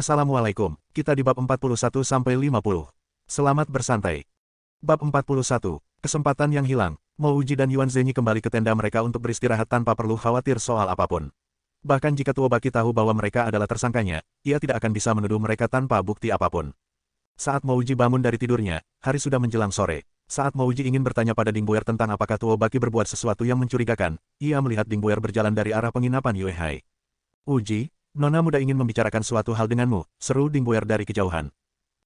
Assalamualaikum, kita di bab 41-50. Selamat bersantai. Bab 41, kesempatan yang hilang. Mo Uji dan Yuan Zhenyi kembali ke tenda mereka untuk beristirahat tanpa perlu khawatir soal apapun. Bahkan jika Tuo Baki tahu bahwa mereka adalah tersangkanya, ia tidak akan bisa menuduh mereka tanpa bukti apapun. Saat Mo Uji bangun dari tidurnya, hari sudah menjelang sore. Saat Mo Uji ingin bertanya pada Ding Boer tentang apakah Tuo Baki berbuat sesuatu yang mencurigakan, ia melihat Ding Boer berjalan dari arah penginapan Yue Hai. Uji, Nona muda ingin membicarakan suatu hal denganmu, seru Ding Boer dari kejauhan.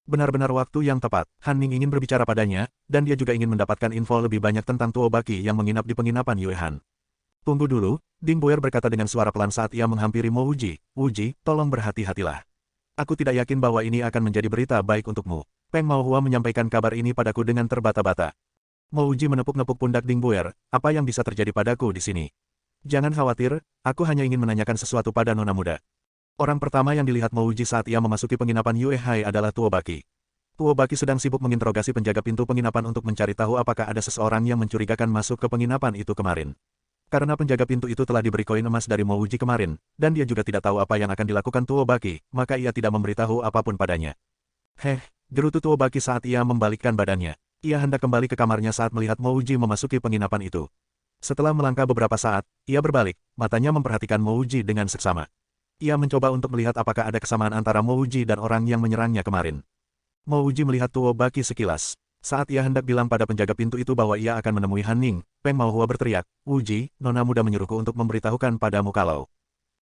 Benar-benar waktu yang tepat, Han Ning ingin berbicara padanya, dan dia juga ingin mendapatkan info lebih banyak tentang Tuo Baki yang menginap di penginapan Yue Han. Tunggu dulu, Ding Boer berkata dengan suara pelan saat ia menghampiri Mo Uji. Uji, tolong berhati-hatilah. Aku tidak yakin bahwa ini akan menjadi berita baik untukmu. Peng Maohua menyampaikan kabar ini padaku dengan terbata-bata. Mo Uji menepuk-nepuk pundak Ding Boer, apa yang bisa terjadi padaku di sini? Jangan khawatir, aku hanya ingin menanyakan sesuatu pada Nona muda. Orang pertama yang dilihat Mo Uji saat ia memasuki penginapan Yue Hai adalah Tuo Baki. Tuo Baki sedang sibuk menginterogasi penjaga pintu penginapan untuk mencari tahu apakah ada seseorang yang mencurigakan masuk ke penginapan itu kemarin. Karena penjaga pintu itu telah diberi koin emas dari Mo Uji kemarin, dan dia juga tidak tahu apa yang akan dilakukan Tuo Baki, maka ia tidak memberitahu apapun padanya. Gerutu Tuo Baki saat ia membalikkan badannya. Ia hendak kembali ke kamarnya saat melihat Mo Uji memasuki penginapan itu. Setelah melangkah beberapa saat, ia berbalik, matanya memperhatikan Mo Uji dengan seksama. Ia mencoba untuk melihat apakah ada kesamaan antara Mo Uji dan orang yang menyerangnya kemarin. Mo Uji melihat Tuo Baki sekilas. Saat ia hendak bilang pada penjaga pintu itu bahwa ia akan menemui Han Ning, Peng Maohua berteriak, "Uji, Nona muda menyuruhku untuk memberitahukan padamu kalau..."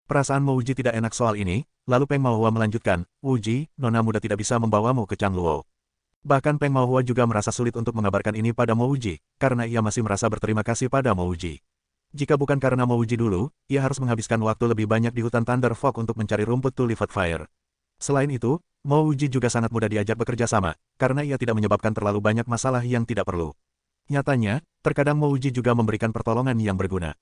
Perasaan Mo Uji tidak enak soal ini, lalu Peng Maohua melanjutkan, "Uji, Nona muda tidak bisa membawamu ke Changluo." Bahkan Peng Maohua juga merasa sulit untuk mengabarkan ini pada Mo Uji, karena ia masih merasa berterima kasih pada Mo Uji. Jika bukan karena Mo Uji dulu, ia harus menghabiskan waktu lebih banyak di hutan Thunder Fog untuk mencari rumput To Live Fire. Selain itu, Mo Uji juga sangat mudah diajak bekerja sama, karena ia tidak menyebabkan terlalu banyak masalah yang tidak perlu. Nyatanya, terkadang Mo Uji juga memberikan pertolongan yang berguna.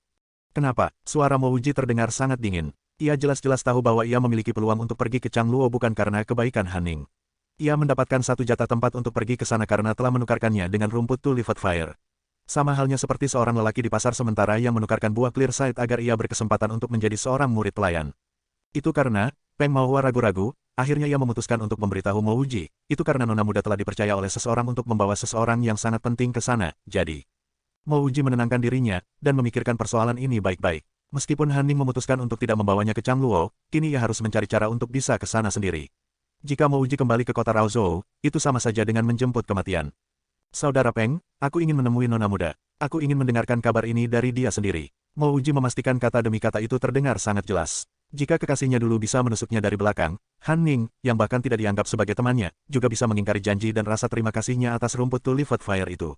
Kenapa? Suara Mo Uji terdengar sangat dingin. Ia jelas-jelas tahu bahwa ia memiliki peluang untuk pergi ke Changluo bukan karena kebaikan Han Ning. Ia mendapatkan satu jatah tempat untuk pergi ke sana karena telah menukarkannya dengan rumput To Live Fire. Sama halnya seperti seorang lelaki di pasar sementara yang menukarkan buah clear sight agar ia berkesempatan untuk menjadi seorang murid pelayan. Itu karena, Peng Maohua ragu-ragu, akhirnya ia memutuskan untuk memberitahu Mo Uji, itu karena Nona muda telah dipercaya oleh seseorang untuk membawa seseorang yang sangat penting ke sana, jadi. Mo Uji menenangkan dirinya, dan memikirkan persoalan ini baik-baik. Meskipun Han Ning memutuskan untuk tidak membawanya ke Changluo, kini ia harus mencari cara untuk bisa ke sana sendiri. Jika Mo Uji kembali ke kota Raozhou, itu sama saja dengan menjemput kematian. Saudara Peng, aku ingin menemui Nona muda. Aku ingin mendengarkan kabar ini dari dia sendiri. Mo Uji memastikan kata demi kata itu terdengar sangat jelas. Jika kekasihnya dulu bisa menusuknya dari belakang, Han Ning, yang bahkan tidak dianggap sebagai temannya, juga bisa mengingkari janji dan rasa terima kasihnya atas rumput To Live Fire itu.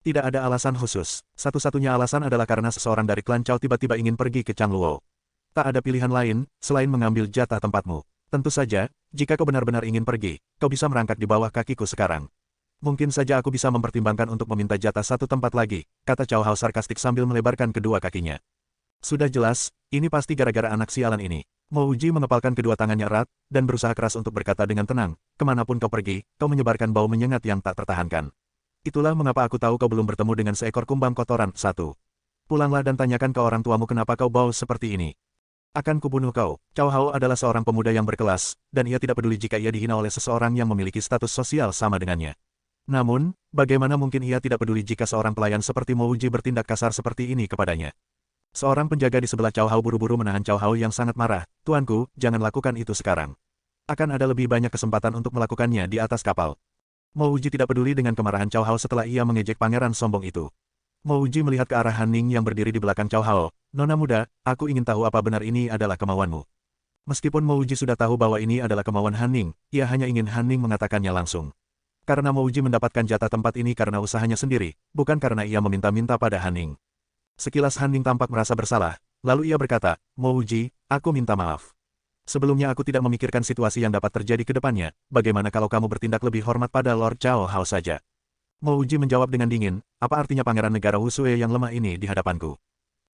Tidak ada alasan khusus. Satu-satunya alasan adalah karena seseorang dari klan Chao tiba-tiba ingin pergi ke Changluo. Tak ada pilihan lain, selain mengambil jatah tempatmu. Tentu saja, jika kau benar-benar ingin pergi, kau bisa merangkak di bawah kakiku sekarang. Mungkin saja aku bisa mempertimbangkan untuk meminta jatah satu tempat lagi, kata Cao Hao sarkastik sambil melebarkan kedua kakinya. Sudah jelas, ini pasti gara-gara anak sialan ini. Mo Uji mengepalkan kedua tangannya erat, dan berusaha keras untuk berkata dengan tenang, kemanapun kau pergi, kau menyebarkan bau menyengat yang tak tertahankan. Itulah mengapa aku tahu kau belum bertemu dengan seekor kumbang kotoran. 1. Pulanglah dan tanyakan ke orang tuamu kenapa kau bau seperti ini. Akan kubunuh kau. Cao Hao adalah seorang pemuda yang berkelas, dan ia tidak peduli jika ia dihina oleh seseorang yang memiliki status sosial sama dengannya. Namun, bagaimana mungkin ia tidak peduli jika seorang pelayan seperti Mo Uji bertindak kasar seperti ini kepadanya? Seorang penjaga di sebelah Cao Hao buru-buru menahan Cao Hao yang sangat marah. Tuanku, jangan lakukan itu sekarang. Akan ada lebih banyak kesempatan untuk melakukannya di atas kapal. Mo Uji tidak peduli dengan kemarahan Cao Hao setelah ia mengejek pangeran sombong itu. Mo Uji melihat ke arah Han Ning yang berdiri di belakang Cao Hao. Nona muda, aku ingin tahu apa benar ini adalah kemauanmu. Meskipun Mo Uji sudah tahu bahwa ini adalah kemauan Han Ning, ia hanya ingin Han Ning mengatakannya langsung. Karena Mo Uji mendapatkan jatah tempat ini karena usahanya sendiri, bukan karena ia meminta-minta pada Han Ning. Sekilas Han Ning tampak merasa bersalah, lalu ia berkata, Mo Uji, aku minta maaf. Sebelumnya aku tidak memikirkan situasi yang dapat terjadi ke depannya, bagaimana kalau kamu bertindak lebih hormat pada Lord Cao Hao saja? Mo Uji menjawab dengan dingin, apa artinya pangeran negara Wusue yang lemah ini di hadapanku?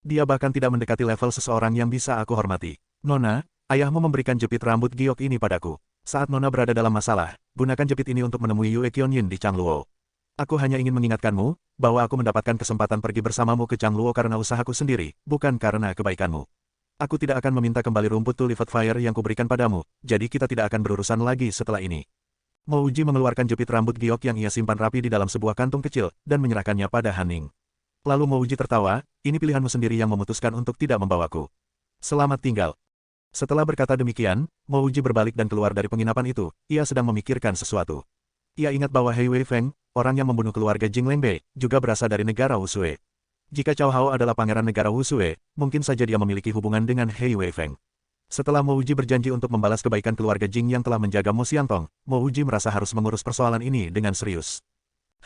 Dia bahkan tidak mendekati level seseorang yang bisa aku hormati. Nona, ayahmu memberikan jepit rambut giok ini padaku. Saat Nona berada dalam masalah, gunakan jepit ini untuk menemui Yue Qianyin di Changluo. Aku hanya ingin mengingatkanmu, bahwa aku mendapatkan kesempatan pergi bersamamu ke Changluo karena usahaku sendiri, bukan karena kebaikanmu. Aku tidak akan meminta kembali rumput Tulivet Fire yang kuberikan padamu, jadi kita tidak akan berurusan lagi setelah ini. Mouji mengeluarkan jepit rambut giok yang ia simpan rapi di dalam sebuah kantung kecil, dan menyerahkannya pada Han Ning. Lalu Mouji tertawa, ini pilihanmu sendiri yang memutuskan untuk tidak membawaku. Selamat tinggal. Setelah berkata demikian, Mouji berbalik dan keluar dari penginapan itu, ia sedang memikirkan sesuatu. Ia ingat bahwa Hei Wei Feng, orang yang membunuh keluarga Jing Lengbei, juga berasal dari negara Wusue. Jika Cao Hao adalah pangeran negara Wusue, mungkin saja dia memiliki hubungan dengan Hei Wei Feng. Setelah Mouji berjanji untuk membalas kebaikan keluarga Jing yang telah menjaga Mo Xiantong, Mouji merasa harus mengurus persoalan ini dengan serius.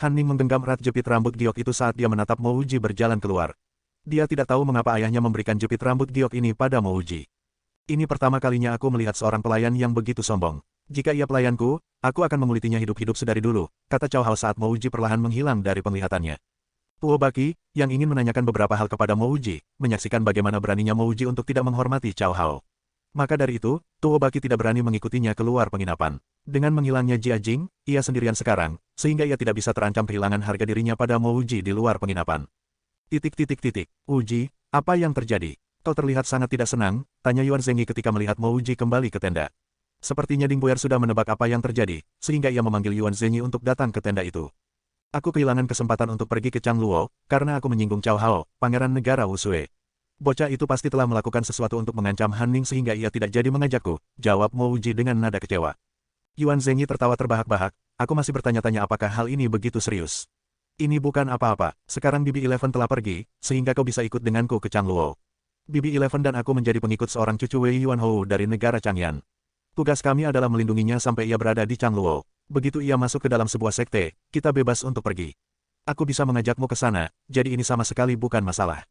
Han Ning menggenggam erat jepit rambut giok itu saat dia menatap Mouji berjalan keluar. Dia tidak tahu mengapa ayahnya memberikan jepit rambut giok ini pada Mouji. Ini pertama kalinya aku melihat seorang pelayan yang begitu sombong. Jika ia pelayanku, aku akan mengulitinya hidup-hidup sedari dulu, kata Cao Hao saat Mouji perlahan menghilang dari penglihatannya. Tuo Baki, yang ingin menanyakan beberapa hal kepada Mouji, menyaksikan bagaimana beraninya Mouji untuk tidak menghormati Cao Hao. Maka dari itu, Tuo Baki tidak berani mengikutinya keluar penginapan. Dengan menghilangnya Jia Jing, ia sendirian sekarang, sehingga ia tidak bisa terancam kehilangan harga dirinya pada Mouji di luar penginapan. Uji, apa yang terjadi? Kau terlihat sangat tidak senang, tanya Yuan Zengyi ketika melihat Mouji kembali ke tenda. Sepertinya Ding Boer sudah menebak apa yang terjadi, sehingga ia memanggil Yuan Zengyi untuk datang ke tenda itu. Aku kehilangan kesempatan untuk pergi ke Changluo, karena aku menyinggung Cao Hao, pangeran negara Wusue. Bocah itu pasti telah melakukan sesuatu untuk mengancam Han Ning sehingga ia tidak jadi mengajakku, jawab Mouji dengan nada kecewa. Yuan Zengyi tertawa terbahak-bahak, aku masih bertanya-tanya apakah hal ini begitu serius. Ini bukan apa-apa, sekarang BB-11 telah pergi, sehingga kau bisa ikut denganku ke Changluo. BB-11 dan aku menjadi pengikut seorang cucu Wei Yuanhou dari negara Changyan. Tugas kami adalah melindunginya sampai ia berada di Changluo. Begitu ia masuk ke dalam sebuah sekte, kita bebas untuk pergi. Aku bisa mengajakmu ke sana, jadi ini sama sekali bukan masalah.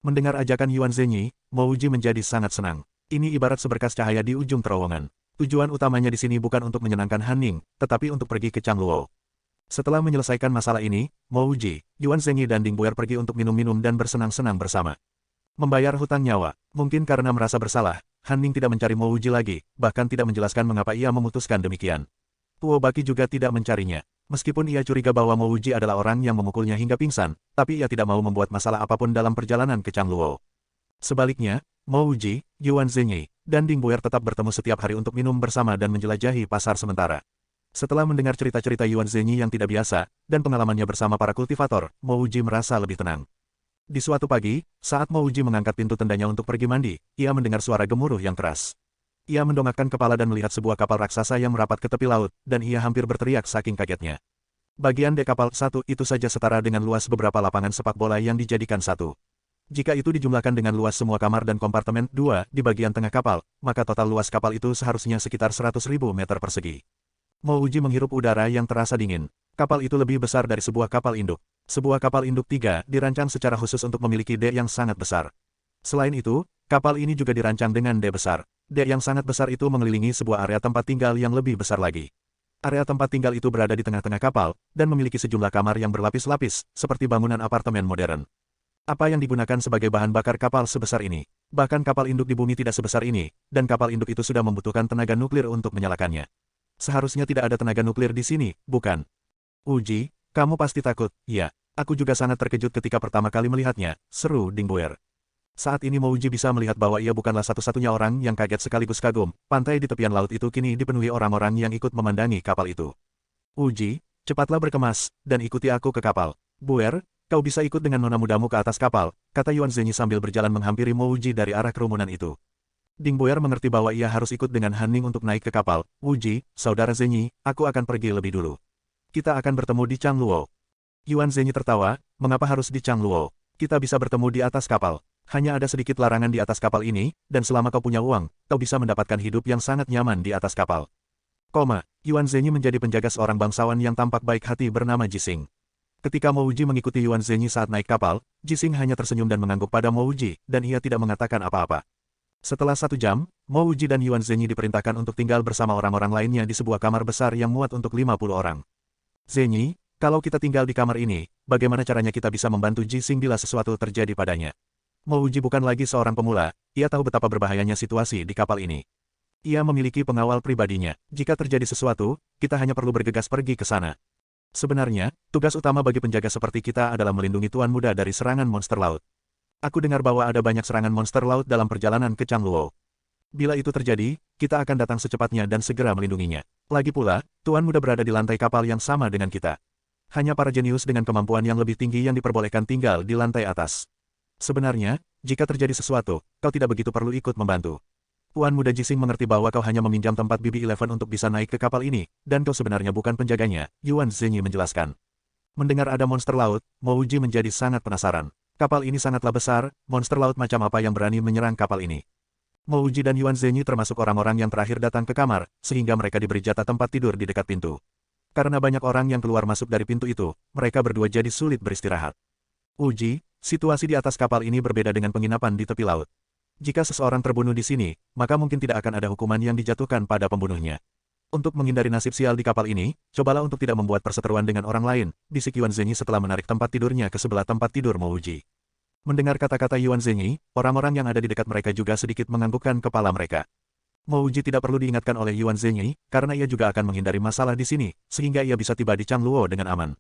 Mendengar ajakan Yuan Zengyi, Mouji menjadi sangat senang. Ini ibarat seberkas cahaya di ujung terowongan. Tujuan utamanya di sini bukan untuk menyenangkan Han Ning, tetapi untuk pergi ke Changluo. Setelah menyelesaikan masalah ini, Mouji, Yuan Zengyi dan Ding Boer pergi untuk minum-minum dan bersenang-senang bersama. Membayar hutang nyawa, mungkin karena merasa bersalah, Han Ning tidak mencari Mouji lagi, bahkan tidak menjelaskan mengapa ia memutuskan demikian. Tuo Baki juga tidak mencarinya. Meskipun ia curiga bahwa Mouji adalah orang yang memukulnya hingga pingsan, tapi ia tidak mau membuat masalah apapun dalam perjalanan ke Changluo. Sebaliknya, Mouji, Yuan Zengyi, dan Ding Boer tetap bertemu setiap hari untuk minum bersama dan menjelajahi pasar sementara. Setelah mendengar cerita-cerita Yuan Zengyi yang tidak biasa, dan pengalamannya bersama para kultivator, Mouji merasa lebih tenang. Di suatu pagi, saat Mouji mengangkat pintu tendanya untuk pergi mandi, ia mendengar suara gemuruh yang keras. Ia mendongakkan kepala dan melihat sebuah kapal raksasa yang merapat ke tepi laut, dan ia hampir berteriak saking kagetnya. Bagian dek kapal satu itu saja setara dengan luas beberapa lapangan sepak bola yang dijadikan satu. Jika itu dijumlahkan dengan luas semua kamar dan kompartemen dua di bagian tengah kapal, maka total luas kapal itu seharusnya sekitar 100.000 meter persegi. Mouji menghirup udara yang terasa dingin. Kapal itu lebih besar dari sebuah kapal induk. Sebuah kapal induk 3 dirancang secara khusus untuk memiliki dek yang sangat besar. Selain itu, kapal ini juga dirancang dengan dek besar. Dek yang sangat besar itu mengelilingi sebuah area tempat tinggal yang lebih besar lagi. Area tempat tinggal itu berada di tengah-tengah kapal, dan memiliki sejumlah kamar yang berlapis-lapis, seperti bangunan apartemen modern. Apa yang digunakan sebagai bahan bakar kapal sebesar ini? Bahkan kapal induk di bumi tidak sebesar ini, dan kapal induk itu sudah membutuhkan tenaga nuklir untuk menyalakannya. Seharusnya tidak ada tenaga nuklir di sini, bukan? Uji, kamu pasti takut. Ya, aku juga sangat terkejut ketika pertama kali melihatnya, seru Ding Boer. Saat ini Mouji bisa melihat bahwa ia bukanlah satu-satunya orang yang kaget sekaligus kagum. Pantai di tepian laut itu kini dipenuhi orang-orang yang ikut memandangi kapal itu. Uji, cepatlah berkemas, dan ikuti aku ke kapal. Boer, kau bisa ikut dengan nona mudamu ke atas kapal, kata Yuan Zengyi sambil berjalan menghampiri Mouji dari arah kerumunan itu. Ding Boer mengerti bahwa ia harus ikut dengan Han Ning untuk naik ke kapal. Uji, saudara Zengyi, aku akan pergi lebih dulu. Kita akan bertemu di Changluo. Yuan Zengyi tertawa, mengapa harus di Changluo? Kita bisa bertemu di atas kapal. Hanya ada sedikit larangan di atas kapal ini, dan selama kau punya uang, kau bisa mendapatkan hidup yang sangat nyaman di atas kapal. Yuan Zengyi menjadi penjaga seorang bangsawan yang tampak baik hati bernama Jising. Ketika Mouji mengikuti Yuan Zengyi saat naik kapal, Jising hanya tersenyum dan mengangguk pada Mouji, dan ia tidak mengatakan apa-apa. Setelah 1 jam, Mouji dan Yuan Zengyi diperintahkan untuk tinggal bersama orang-orang lainnya di sebuah kamar besar yang muat untuk 50 orang. Zengyi, kalau kita tinggal di kamar ini, bagaimana caranya kita bisa membantu Jising bila sesuatu terjadi padanya? Mouji bukan lagi seorang pemula, ia tahu betapa berbahayanya situasi di kapal ini. Ia memiliki pengawal pribadinya. Jika terjadi sesuatu, kita hanya perlu bergegas pergi ke sana. Sebenarnya, tugas utama bagi penjaga seperti kita adalah melindungi tuan muda dari serangan monster laut. Aku dengar bahwa ada banyak serangan monster laut dalam perjalanan ke Changluo. Bila itu terjadi, kita akan datang secepatnya dan segera melindunginya. Lagi pula, Tuan Muda berada di lantai kapal yang sama dengan kita. Hanya para jenius dengan kemampuan yang lebih tinggi yang diperbolehkan tinggal di lantai atas. Sebenarnya, jika terjadi sesuatu, kau tidak begitu perlu ikut membantu. Tuan Muda Jising mengerti bahwa kau hanya meminjam tempat BB-11 untuk bisa naik ke kapal ini, dan kau sebenarnya bukan penjaganya, Yuan Zhenyi menjelaskan. Mendengar ada monster laut, Mo Wuji menjadi sangat penasaran. Kapal ini sangatlah besar, monster laut macam apa yang berani menyerang kapal ini. Mo Wuji dan Yuan Zhenyi termasuk orang-orang yang terakhir datang ke kamar, sehingga mereka diberi jatah tempat tidur di dekat pintu. Karena banyak orang yang keluar masuk dari pintu itu, mereka berdua jadi sulit beristirahat. Wuji, situasi di atas kapal ini berbeda dengan penginapan di tepi laut. Jika seseorang terbunuh di sini, maka mungkin tidak akan ada hukuman yang dijatuhkan pada pembunuhnya. Untuk menghindari nasib sial di kapal ini, cobalah untuk tidak membuat perseteruan dengan orang lain, bisik Yuan Zhenyi setelah menarik tempat tidurnya ke sebelah tempat tidur Mo Wuji. Mendengar kata-kata Yuan Zhenyi, orang-orang yang ada di dekat mereka juga sedikit menganggukkan kepala mereka. Mo Wuji tidak perlu diingatkan oleh Yuan Zhenyi, karena ia juga akan menghindari masalah di sini, sehingga ia bisa tiba di Changluo dengan aman.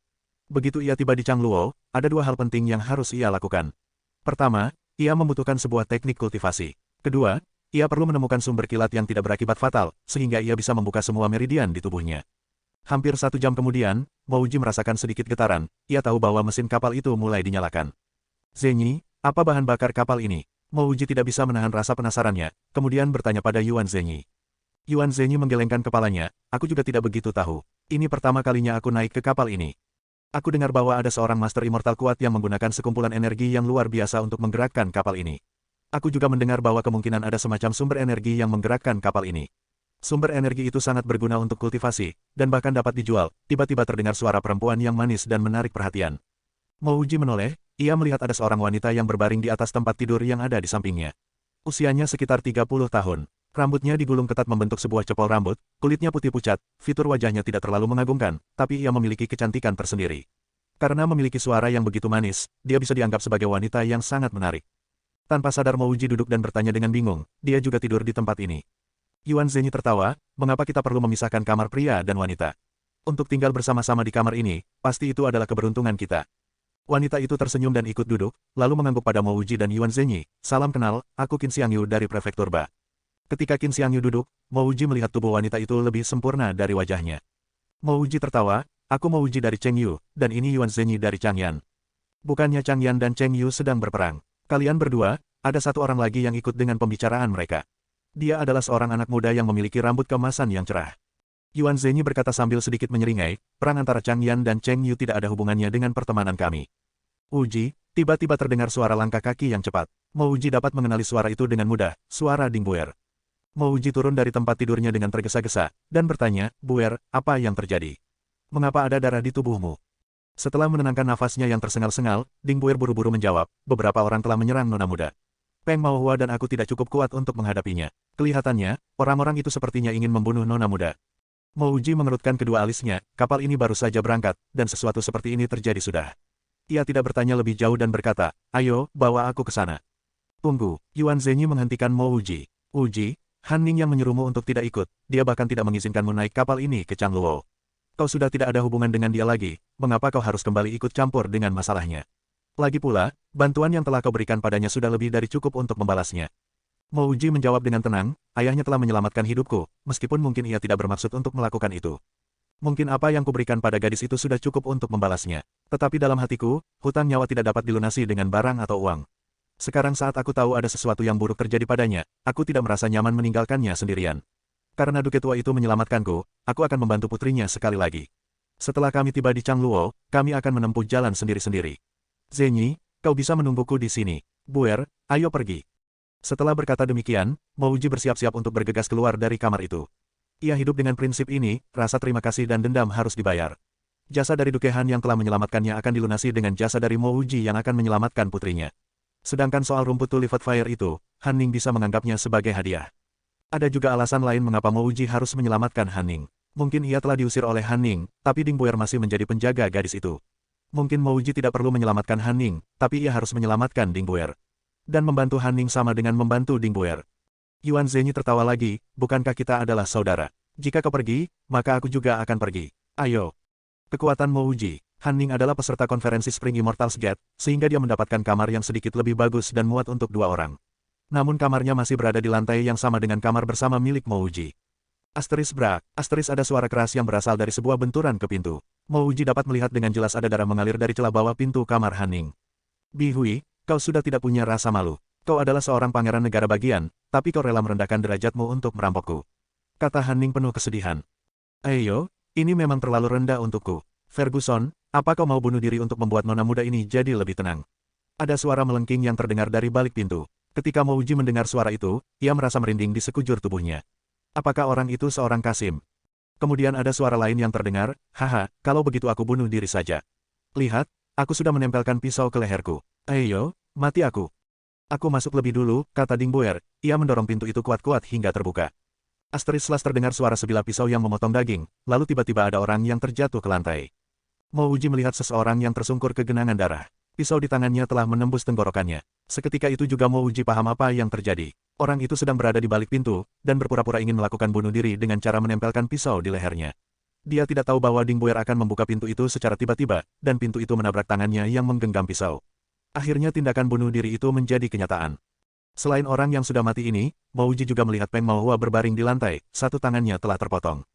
Begitu ia tiba di Changluo, ada dua hal penting yang harus ia lakukan. Pertama, ia membutuhkan sebuah teknik kultivasi. Kedua, ia perlu menemukan sumber kilat yang tidak berakibat fatal, sehingga ia bisa membuka semua meridian di tubuhnya. Hampir 1 jam kemudian, Mo Wuji merasakan sedikit getaran, ia tahu bahwa mesin kapal itu mulai dinyalakan. Zhenyi, apa bahan bakar kapal ini? Mo Wuji tidak bisa menahan rasa penasarannya, kemudian bertanya pada Yuan Zhenyi. Yuan Zhenyi menggelengkan kepalanya, aku juga tidak begitu tahu. Ini pertama kalinya aku naik ke kapal ini. Aku dengar bahwa ada seorang master immortal kuat yang menggunakan sekumpulan energi yang luar biasa untuk menggerakkan kapal ini. Aku juga mendengar bahwa kemungkinan ada semacam sumber energi yang menggerakkan kapal ini. Sumber energi itu sangat berguna untuk kultivasi, dan bahkan dapat dijual. Tiba-tiba terdengar suara perempuan yang manis dan menarik perhatian. Mo Wuji menoleh, ia melihat ada seorang wanita yang berbaring di atas tempat tidur yang ada di sampingnya. Usianya sekitar 30 tahun. Rambutnya digulung ketat membentuk sebuah cepol rambut, kulitnya putih pucat, fitur wajahnya tidak terlalu mengagumkan, tapi ia memiliki kecantikan tersendiri. Karena memiliki suara yang begitu manis, dia bisa dianggap sebagai wanita yang sangat menarik. Tanpa sadar Mo Wuji duduk dan bertanya dengan bingung, dia juga tidur di tempat ini. Yuan Zhenyi tertawa, mengapa kita perlu memisahkan kamar pria dan wanita? Untuk tinggal bersama-sama di kamar ini, pasti itu adalah keberuntungan kita. Wanita itu tersenyum dan ikut duduk, lalu mengangguk pada Mo Wuji dan Yuan Zhenyi, salam kenal, aku Qin Xiangyu dari Prefektur Ba. Ketika Qin Xiangyu duduk, Mo Wuji melihat tubuh wanita itu lebih sempurna dari wajahnya. Mo Wuji tertawa, aku Mo Wuji dari Chengyu, dan ini Yuan Zhenyi dari Changyan. Bukannya Changyan dan Chengyu sedang berperang. Kalian berdua, ada satu orang lagi yang ikut dengan pembicaraan mereka. Dia adalah seorang anak muda yang memiliki rambut keemasan yang cerah. Yuan Zhenyi berkata sambil sedikit menyeringai, perang antara Changyan dan Cheng Yu tidak ada hubungannya dengan pertemanan kami. Wuji, tiba-tiba terdengar suara langkah kaki yang cepat. Mo Wuji dapat mengenali suara itu dengan mudah, suara Ding Buer. Mo Wuji turun dari tempat tidurnya dengan tergesa-gesa, dan bertanya, Buer, apa yang terjadi? Mengapa ada darah di tubuhmu? Setelah menenangkan nafasnya yang tersengal-sengal, Ding Buer buru-buru menjawab, beberapa orang telah menyerang nona muda. Peng Maohua dan aku tidak cukup kuat untuk menghadapinya. Kelihatannya, orang-orang itu sepertinya ingin membunuh nona muda. Mo Wuji mengerutkan kedua alisnya, kapal ini baru saja berangkat, dan sesuatu seperti ini terjadi sudah. Ia tidak bertanya lebih jauh dan berkata, ayo, bawa aku ke sana. Tunggu, Yuan Zhenyi menghentikan Mo Wuji. Wuji, Han Ning yang menyuruhmu untuk tidak ikut, dia bahkan tidak mengizinkanmu naik kapal ini ke Changluo. Kau sudah tidak ada hubungan dengan dia lagi, mengapa kau harus kembali ikut campur dengan masalahnya? Lagi pula, bantuan yang telah kau berikan padanya sudah lebih dari cukup untuk membalasnya. Mo Wuji menjawab dengan tenang, ayahnya telah menyelamatkan hidupku, meskipun mungkin ia tidak bermaksud untuk melakukan itu. Mungkin apa yang kuberikan pada gadis itu sudah cukup untuk membalasnya. Tetapi dalam hatiku, hutang nyawa tidak dapat dilunasi dengan barang atau uang. Sekarang saat aku tahu ada sesuatu yang buruk terjadi padanya, aku tidak merasa nyaman meninggalkannya sendirian. Karena duke tua itu menyelamatkanku, aku akan membantu putrinya sekali lagi. Setelah kami tiba di Changluo, kami akan menempuh jalan sendiri-sendiri. Zhenyi, kau bisa menungguku di sini. Buer, ayo pergi. Setelah berkata demikian, Mo Wuji bersiap-siap untuk bergegas keluar dari kamar itu. Ia hidup dengan prinsip ini, rasa terima kasih dan dendam harus dibayar. Jasa dari Duke Han yang telah menyelamatkannya akan dilunasi dengan jasa dari Mo Wuji yang akan menyelamatkan putrinya. Sedangkan soal rumput Tulivat Fire itu, Han Ning bisa menganggapnya sebagai hadiah. Ada juga alasan lain mengapa Mo Wuji harus menyelamatkan Han Ning. Mungkin ia telah diusir oleh Han Ning, tapi Ding Buer masih menjadi penjaga gadis itu. Mungkin Mo Wuji tidak perlu menyelamatkan Han Ning, tapi ia harus menyelamatkan Ding Buer. Dan membantu Han Ning sama dengan membantu Ding Buer. Yuan Zhenyi tertawa lagi, bukankah kita adalah saudara? Jika kau pergi, maka aku juga akan pergi. Ayo. Kekuatan Mo Wuji. Han Ning adalah peserta konferensi Spring Immortals Gate, sehingga dia mendapatkan kamar yang sedikit lebih bagus dan muat untuk 2 orang. Namun kamarnya masih berada di lantai yang sama dengan kamar bersama milik Mo Wuji. Brak, ada suara keras yang berasal dari sebuah benturan ke pintu. Mo Wuji dapat melihat dengan jelas ada darah mengalir dari celah bawah pintu kamar Han Ning. Bi Hui, kau sudah tidak punya rasa malu. Kau adalah seorang pangeran negara bagian, tapi kau rela merendahkan derajatmu untuk merampokku. Kata Han Ning penuh kesedihan. Ayo, ini memang terlalu rendah untukku. Ferguson, apa kau mau bunuh diri untuk membuat nona muda ini jadi lebih tenang? Ada suara melengking yang terdengar dari balik pintu. Ketika Mo Wuji mendengar suara itu, ia merasa merinding di sekujur tubuhnya. Apakah orang itu seorang Kasim? Kemudian ada suara lain yang terdengar, haha, kalau begitu aku bunuh diri saja. Lihat, aku sudah menempelkan pisau ke leherku. Ayo, mati aku. Aku masuk lebih dulu, kata Ding Buer. Ia mendorong pintu itu kuat-kuat hingga terbuka. Selas terdengar suara sebilah pisau yang memotong daging, lalu tiba-tiba ada orang yang terjatuh ke lantai. Mo Wuji melihat seseorang yang tersungkur ke genangan darah. Pisau di tangannya telah menembus tenggorokannya. Seketika itu juga Mo Wuji paham apa yang terjadi. Orang itu sedang berada di balik pintu, dan berpura-pura ingin melakukan bunuh diri dengan cara menempelkan pisau di lehernya. Dia tidak tahu bahwa Ding Buer akan membuka pintu itu secara tiba-tiba, dan pintu itu menabrak tangannya yang menggenggam pisau. Akhirnya tindakan bunuh diri itu menjadi kenyataan. Selain orang yang sudah mati ini, Mo Wuji juga melihat Peng Maohua berbaring di lantai, satu tangannya telah terpotong.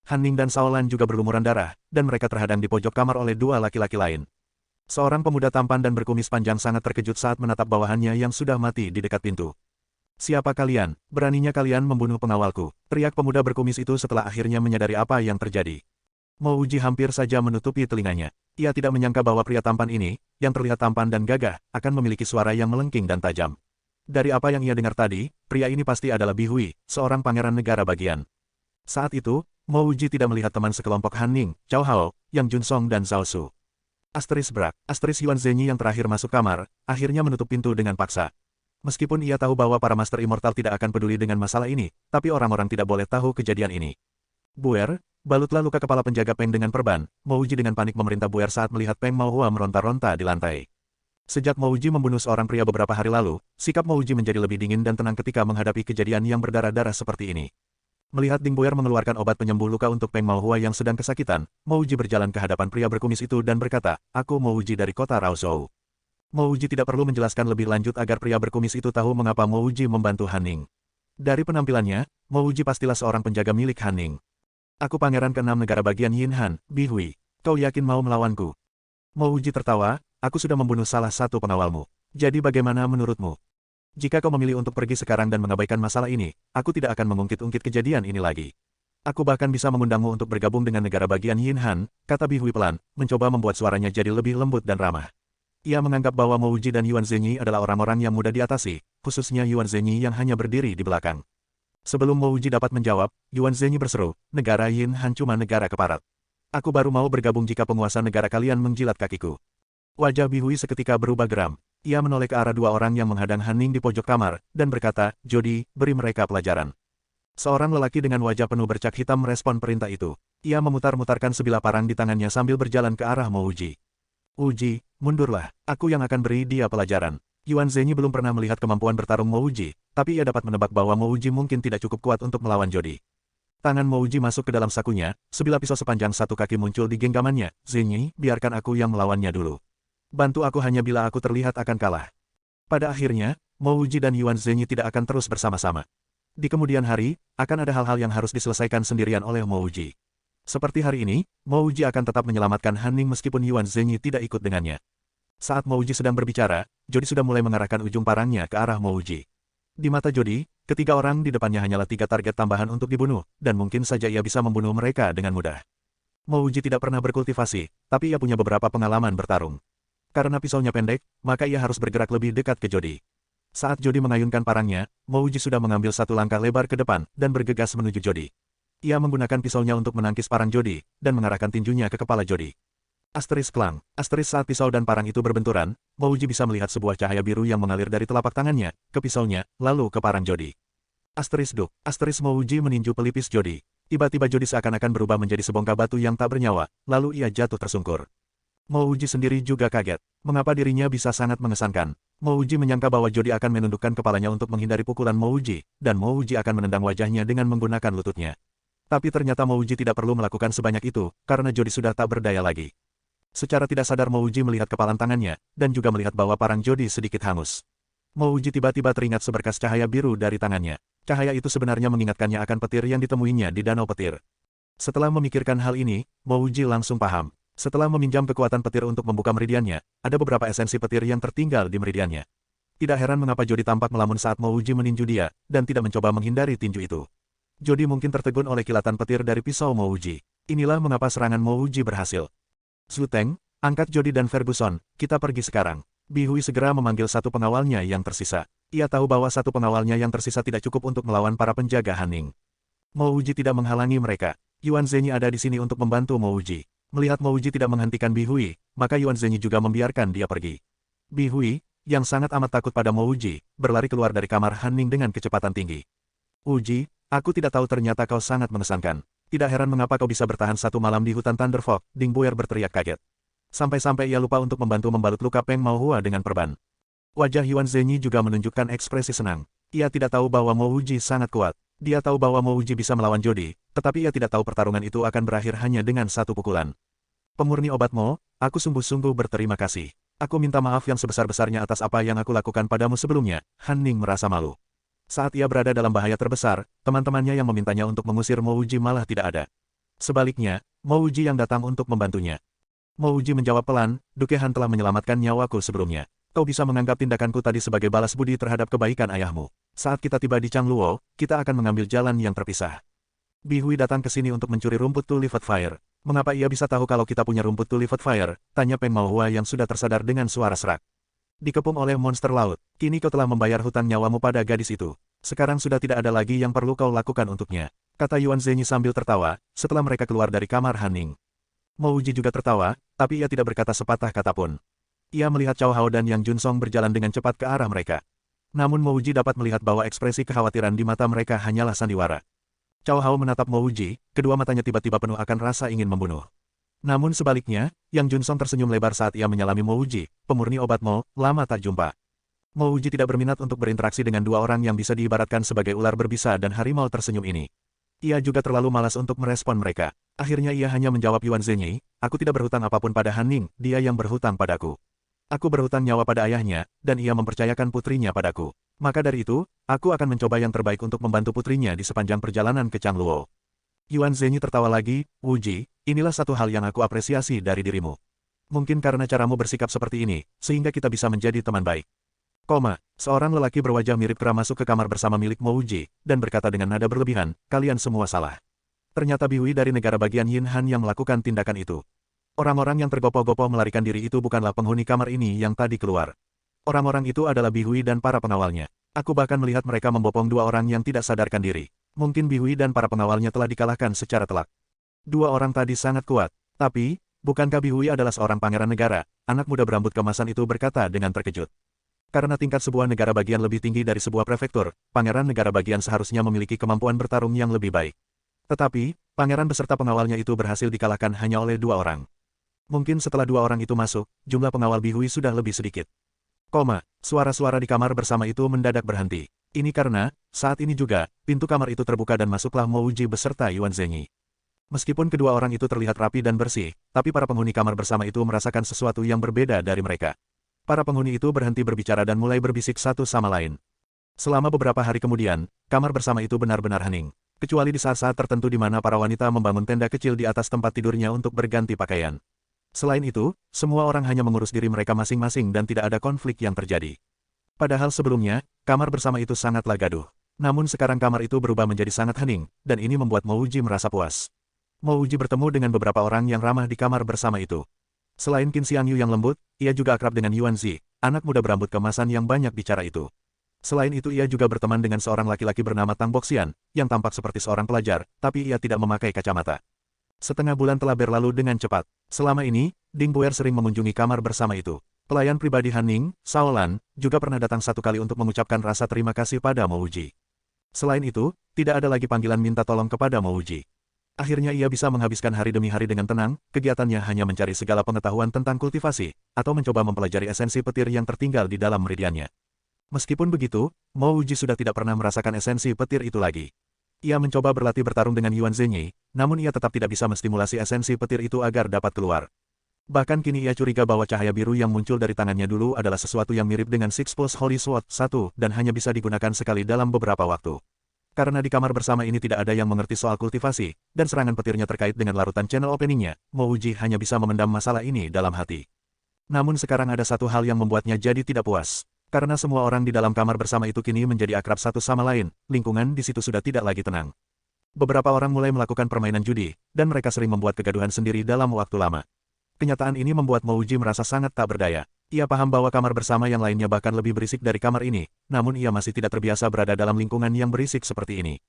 Han Ning dan Shaolan juga berlumuran darah, dan mereka terhadang di pojok kamar oleh 2 laki-laki lain. Seorang pemuda tampan dan berkumis panjang sangat terkejut saat menatap bawahannya yang sudah mati di dekat pintu. Siapa kalian? Beraninya kalian membunuh pengawalku? Teriak pemuda berkumis itu setelah akhirnya menyadari apa yang terjadi. Mo Wuji hampir saja menutupi telinganya. Ia tidak menyangka bahwa pria tampan ini, yang terlihat tampan dan gagah, akan memiliki suara yang melengking dan tajam. Dari apa yang ia dengar tadi, pria ini pasti adalah Bi Hui, seorang pangeran negara bagian. Saat itu, Mo Wuji tidak melihat teman sekelompok Han Ning, Cao Hao, Yang Junsong dan Zhao Su. Brak, Yuan Zhenyi yang terakhir masuk kamar, akhirnya menutup pintu dengan paksa. Meskipun ia tahu bahwa para Master Immortal tidak akan peduli dengan masalah ini, tapi orang-orang tidak boleh tahu kejadian ini. Buer, balutlah luka kepala penjaga Peng dengan perban. Mo Wuji dengan panik memerintah Buer saat melihat Peng Maohua meronta-ronta di lantai. Sejak Mo Wuji membunuh seorang pria beberapa hari lalu, sikap Mo Wuji menjadi lebih dingin dan tenang ketika menghadapi kejadian yang berdarah-darah seperti ini. Melihat Ding Buer mengeluarkan obat penyembuh luka untuk Peng Maohua yang sedang kesakitan, Mo Wuji berjalan ke hadapan pria berkumis itu dan berkata, "Aku Mo Wuji dari kota Raozhou." Mo Wuji tidak perlu menjelaskan lebih lanjut agar pria berkumis itu tahu mengapa Mo Wuji membantu Han Ning. Dari penampilannya, Mo Wuji pastilah seorang penjaga milik Han Ning. "Aku pangeran ke-6 negara bagian Yin Han, Bi Hui. Kau yakin mau melawanku?" Mo Wuji tertawa, "Aku sudah membunuh salah satu pengawalmu. Jadi bagaimana menurutmu? Jika kau memilih untuk pergi sekarang dan mengabaikan masalah ini, aku tidak akan mengungkit-ungkit kejadian ini lagi. Aku bahkan bisa mengundangmu untuk bergabung dengan negara bagian Yin Han," kata Bi Hui pelan, mencoba membuat suaranya jadi lebih lembut dan ramah. Ia menganggap bahwa Mo Wuji dan Yuan Zhenyi adalah orang-orang yang mudah diatasi, khususnya Yuan Zhenyi yang hanya berdiri di belakang. Sebelum Mo Wuji dapat menjawab, Yuan Zhenyi berseru, "Negara Yin Han cuma negara keparat. Aku baru mau bergabung jika penguasa negara kalian menjilat kakiku." Wajah Bi Hui seketika berubah geram. Ia menoleh ke arah 2 orang yang menghadang Han Ning di pojok kamar, dan berkata, "Jodi, beri mereka pelajaran." Seorang lelaki dengan wajah penuh bercak hitam merespon perintah itu. Ia memutar-mutarkan sebilah parang di tangannya sambil berjalan ke arah Mo Wuji. "Wuji, mundurlah, aku yang akan beri dia pelajaran." Yuan Zhenyi belum pernah melihat kemampuan bertarung Mo Wuji, tapi ia dapat menebak bahwa Mo Wuji mungkin tidak cukup kuat untuk melawan Jodi. Tangan Mo Wuji masuk ke dalam sakunya, sebilah pisau sepanjang 1 kaki muncul di genggamannya. "Zhenyi, biarkan aku yang melawannya dulu. Bantu aku hanya bila aku terlihat akan kalah." Pada akhirnya, Mo Wuji dan Yuan Zhenyi tidak akan terus bersama-sama. Di kemudian hari, akan ada hal-hal yang harus diselesaikan sendirian oleh Mo Wuji. Seperti hari ini, Mo Wuji akan tetap menyelamatkan Han Ning meskipun Yuan Zhenyi tidak ikut dengannya. Saat Mo Wuji sedang berbicara, Jodi sudah mulai mengarahkan ujung parangnya ke arah Mo Wuji. Di mata Jodi, ketiga orang di depannya hanyalah 3 target tambahan untuk dibunuh, dan mungkin saja ia bisa membunuh mereka dengan mudah. Mo Wuji tidak pernah berkultivasi, tapi ia punya beberapa pengalaman bertarung. Karena pisaunya pendek, maka ia harus bergerak lebih dekat ke Jodi. Saat Jodi mengayunkan parangnya, Mo Wuji sudah mengambil 1 langkah lebar ke depan, dan bergegas menuju Jodi. Ia menggunakan pisaunya untuk menangkis parang Jodi, dan mengarahkan tinjunya ke kepala Jodi. Klang. Saat pisau dan parang itu berbenturan, Mo Wuji bisa melihat sebuah cahaya biru yang mengalir dari telapak tangannya, ke pisaunya, lalu ke parang Jodi. Duk. Mo Wuji meninju pelipis Jodi. Tiba-tiba Jodi seakan-akan berubah menjadi sebongkah batu yang tak bernyawa, lalu ia jatuh tersungkur. Mo Wuji sendiri juga kaget. Mengapa dirinya bisa sangat mengesankan? Mo Wuji menyangka bahwa Jodi akan menundukkan kepalanya untuk menghindari pukulan Mo Wuji, dan Mo Wuji akan menendang wajahnya dengan menggunakan lututnya. Tapi ternyata Mo Wuji tidak perlu melakukan sebanyak itu, karena Jodi sudah tak berdaya lagi. Secara tidak sadar Mo Wuji melihat kepalan tangannya, dan juga melihat bahwa parang Jodi sedikit hangus. Mo Wuji tiba-tiba teringat seberkas cahaya biru dari tangannya. Cahaya itu sebenarnya mengingatkannya akan petir yang ditemuinya di danau petir. Setelah memikirkan hal ini, Mo Wuji langsung paham. Setelah meminjam kekuatan petir untuk membuka meridiannya, ada beberapa esensi petir yang tertinggal di meridiannya. Tidak heran mengapa Jodi tampak melamun saat Mo Wuji meninju dia, dan tidak mencoba menghindari tinju itu. Jodi mungkin tertegun oleh kilatan petir dari pisau Mo Wuji. Inilah mengapa serangan Mo Wuji berhasil. Zhu Teng, angkat Jodi dan Ferguson, kita pergi sekarang. Bi Hui segera memanggil satu pengawalnya yang tersisa. Ia tahu bahwa satu pengawalnya yang tersisa tidak cukup untuk melawan para penjaga Hanning. Mo Wuji tidak menghalangi mereka. Yuan Zhenyi ada di sini untuk membantu Mo Wuji. Melihat Mo Wuji tidak menghentikan Bi Hui, maka Yuan Zhenyi juga membiarkan dia pergi. Bi Hui, yang sangat amat takut pada Mo Wuji, berlari keluar dari kamar Hanning dengan kecepatan tinggi. Wuji, aku tidak tahu ternyata kau sangat mengesankan. Tidak heran mengapa kau bisa bertahan satu malam di hutan Thunderfog, Ding Buer berteriak kaget. Sampai-sampai ia lupa untuk membantu membalut luka Peng Maohua dengan perban. Wajah Yuan Zhenyi juga menunjukkan ekspresi senang. Ia tidak tahu bahwa Mo Wuji sangat kuat. Dia tahu bahwa Mo Wuji bisa melawan Jodi, tetapi ia tidak tahu pertarungan itu akan berakhir hanya dengan satu pukulan. Pemurni obat Mo, aku sungguh-sungguh berterima kasih. Aku minta maaf yang sebesar-besarnya atas apa yang aku lakukan padamu sebelumnya. Han Ning merasa malu. Saat ia berada dalam bahaya terbesar, teman-temannya yang memintanya untuk mengusir Mo Wuji malah tidak ada. Sebaliknya, Mo Wuji yang datang untuk membantunya. Mo Wuji menjawab pelan, Duke Han telah menyelamatkan nyawaku sebelumnya. Kau bisa menganggap tindakanku tadi sebagai balas budi terhadap kebaikan ayahmu. Saat kita tiba di Changluo, kita akan mengambil jalan yang terpisah. Bi Hui datang ke sini untuk mencuri rumput Tulivet Fire. Mengapa ia bisa tahu kalau kita punya rumput Tulivet Fire? Tanya Peng Maohua yang sudah tersadar dengan suara serak. Dikepung oleh monster laut, kini kau telah membayar hutang nyawamu pada gadis itu. Sekarang sudah tidak ada lagi yang perlu kau lakukan untuknya, kata Yuan Zhenyi sambil tertawa, setelah mereka keluar dari kamar Hanning. Mo Wuji juga tertawa, tapi ia tidak berkata sepatah kata pun. Ia melihat Cao Hao dan Yang Junsong berjalan dengan cepat ke arah mereka. Namun Mo Wuji dapat melihat bahwa ekspresi kekhawatiran di mata mereka hanyalah sandiwara. Cao Hao menatap Mo Wuji, kedua matanya tiba-tiba penuh akan rasa ingin membunuh. Namun sebaliknya, Yang Junsong tersenyum lebar saat ia menyalami Mo Wuji, pemurni obat Mo, lama tak jumpa. Mo Wuji tidak berminat untuk berinteraksi dengan dua orang yang bisa diibaratkan sebagai ular berbisa dan harimau tersenyum ini. Ia juga terlalu malas untuk merespon mereka. Akhirnya ia hanya menjawab Yuan Zhenyi, aku tidak berhutang apapun pada Han Ning, dia yang berhutang padaku. Aku berhutang nyawa pada ayahnya, dan ia mempercayakan putrinya padaku. Maka dari itu, aku akan mencoba yang terbaik untuk membantu putrinya di sepanjang perjalanan ke Changluo. Yuan Zhenyi tertawa lagi, Wuji, inilah satu hal yang aku apresiasi dari dirimu. Mungkin karena caramu bersikap seperti ini, sehingga kita bisa menjadi teman baik. Seorang lelaki berwajah mirip kera masuk ke kamar bersama milik Mo Wuji, dan berkata dengan nada berlebihan, kalian semua salah. Ternyata Bi Hui dari negara bagian Yin Han yang melakukan tindakan itu. Orang-orang yang tergopoh-gopoh melarikan diri itu bukanlah penghuni kamar ini yang tadi keluar. Orang-orang itu adalah Bi Hui dan para pengawalnya. Aku bahkan melihat mereka membopong dua orang yang tidak sadarkan diri. Mungkin Bi Hui dan para pengawalnya telah dikalahkan secara telak. Dua orang tadi sangat kuat. Tapi, bukankah Bi Hui adalah seorang pangeran negara? Anak muda berambut kemasan itu berkata dengan terkejut. Karena tingkat sebuah negara bagian lebih tinggi dari sebuah prefektur, pangeran negara bagian seharusnya memiliki kemampuan bertarung yang lebih baik. Tetapi, pangeran beserta pengawalnya itu berhasil dikalahkan hanya oleh dua orang. Mungkin setelah dua orang itu masuk, jumlah pengawal Bi Hui sudah lebih sedikit. Suara-suara di kamar bersama itu mendadak berhenti. Ini karena, saat ini juga, pintu kamar itu terbuka dan masuklah Mo Wuji beserta Yuan Zhenyi. Meskipun kedua orang itu terlihat rapi dan bersih, tapi para penghuni kamar bersama itu merasakan sesuatu yang berbeda dari mereka. Para penghuni itu berhenti berbicara dan mulai berbisik satu sama lain. Selama beberapa hari kemudian, kamar bersama itu benar-benar hening. Kecuali di saat-saat tertentu di mana para wanita membangun tenda kecil di atas tempat tidurnya untuk berganti pakaian. Selain itu, semua orang hanya mengurus diri mereka masing-masing dan tidak ada konflik yang terjadi. Padahal sebelumnya, kamar bersama itu sangatlah gaduh. Namun sekarang kamar itu berubah menjadi sangat hening, dan ini membuat Mo Wuji merasa puas. Mo Wuji bertemu dengan beberapa orang yang ramah di kamar bersama itu. Selain Qin Xiangyu yang lembut, ia juga akrab dengan Yuan Zi, anak muda berambut kemasan yang banyak bicara itu. Selain itu ia juga berteman dengan seorang laki-laki bernama Tang Boxian, yang tampak seperti seorang pelajar, tapi ia tidak memakai kacamata. Setengah bulan telah berlalu dengan cepat. Selama ini, Ding Buer sering mengunjungi kamar bersama itu. Pelayan pribadi Han Ning, Sao Lan, juga pernah datang satu kali untuk mengucapkan rasa terima kasih pada Mo Wuji. Selain itu, tidak ada lagi panggilan minta tolong kepada Mo Wuji. Akhirnya ia bisa menghabiskan hari demi hari dengan tenang, kegiatannya hanya mencari segala pengetahuan tentang kultivasi, atau mencoba mempelajari esensi petir yang tertinggal di dalam meridiannya. Meskipun begitu, Mo Wuji sudah tidak pernah merasakan esensi petir itu lagi. Ia mencoba berlatih bertarung dengan Yuan Zhenyi, namun ia tetap tidak bisa menstimulasi esensi petir itu agar dapat keluar. Bahkan kini ia curiga bahwa cahaya biru yang muncul dari tangannya dulu adalah sesuatu yang mirip dengan Six Pulse Holy Sword 1 dan hanya bisa digunakan sekali dalam beberapa waktu. Karena di kamar bersama ini tidak ada yang mengerti soal kultivasi, dan serangan petirnya terkait dengan larutan channel openingnya, Mo Wuji hanya bisa memendam masalah ini dalam hati. Namun sekarang ada satu hal yang membuatnya jadi tidak puas. Karena semua orang di dalam kamar bersama itu kini menjadi akrab satu sama lain, lingkungan di situ sudah tidak lagi tenang. Beberapa orang mulai melakukan permainan judi, dan mereka sering membuat kegaduhan sendiri dalam waktu lama. Kenyataan ini membuat Mo Wuji merasa sangat tak berdaya. Ia paham bahwa kamar bersama yang lainnya bahkan lebih berisik dari kamar ini, namun ia masih tidak terbiasa berada dalam lingkungan yang berisik seperti ini.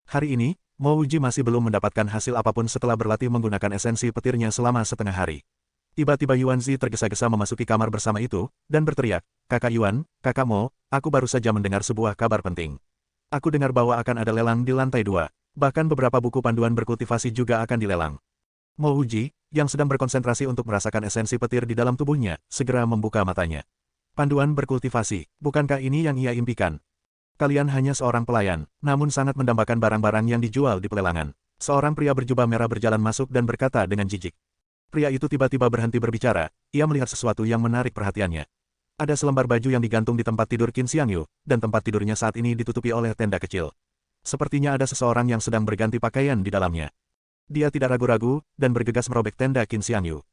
Hari ini, Mo Wuji masih belum mendapatkan hasil apapun setelah berlatih menggunakan esensi petirnya selama setengah hari. Tiba-tiba Yuan Zi tergesa-gesa memasuki kamar bersama itu, dan berteriak, "Kakak Yuan, Kakak Mo, aku baru saja mendengar sebuah kabar penting. Aku dengar bahwa akan ada lelang di lantai 2. Bahkan beberapa buku panduan berkultivasi juga akan dilelang." Mo Wuji, yang sedang berkonsentrasi untuk merasakan esensi petir di dalam tubuhnya, segera membuka matanya. Panduan berkultivasi, bukankah ini yang ia impikan? Kalian hanya seorang pelayan, namun sangat mendambakan barang-barang yang dijual di pelelangan. Seorang pria berjubah merah berjalan masuk dan berkata dengan jijik. Pria itu tiba-tiba berhenti berbicara, ia melihat sesuatu yang menarik perhatiannya. Ada selembar baju yang digantung di tempat tidur Qin Xiangyu, dan tempat tidurnya saat ini ditutupi oleh tenda kecil. Sepertinya ada seseorang yang sedang berganti pakaian di dalamnya. Dia tidak ragu-ragu, dan bergegas merobek tenda Qin Xiangyu.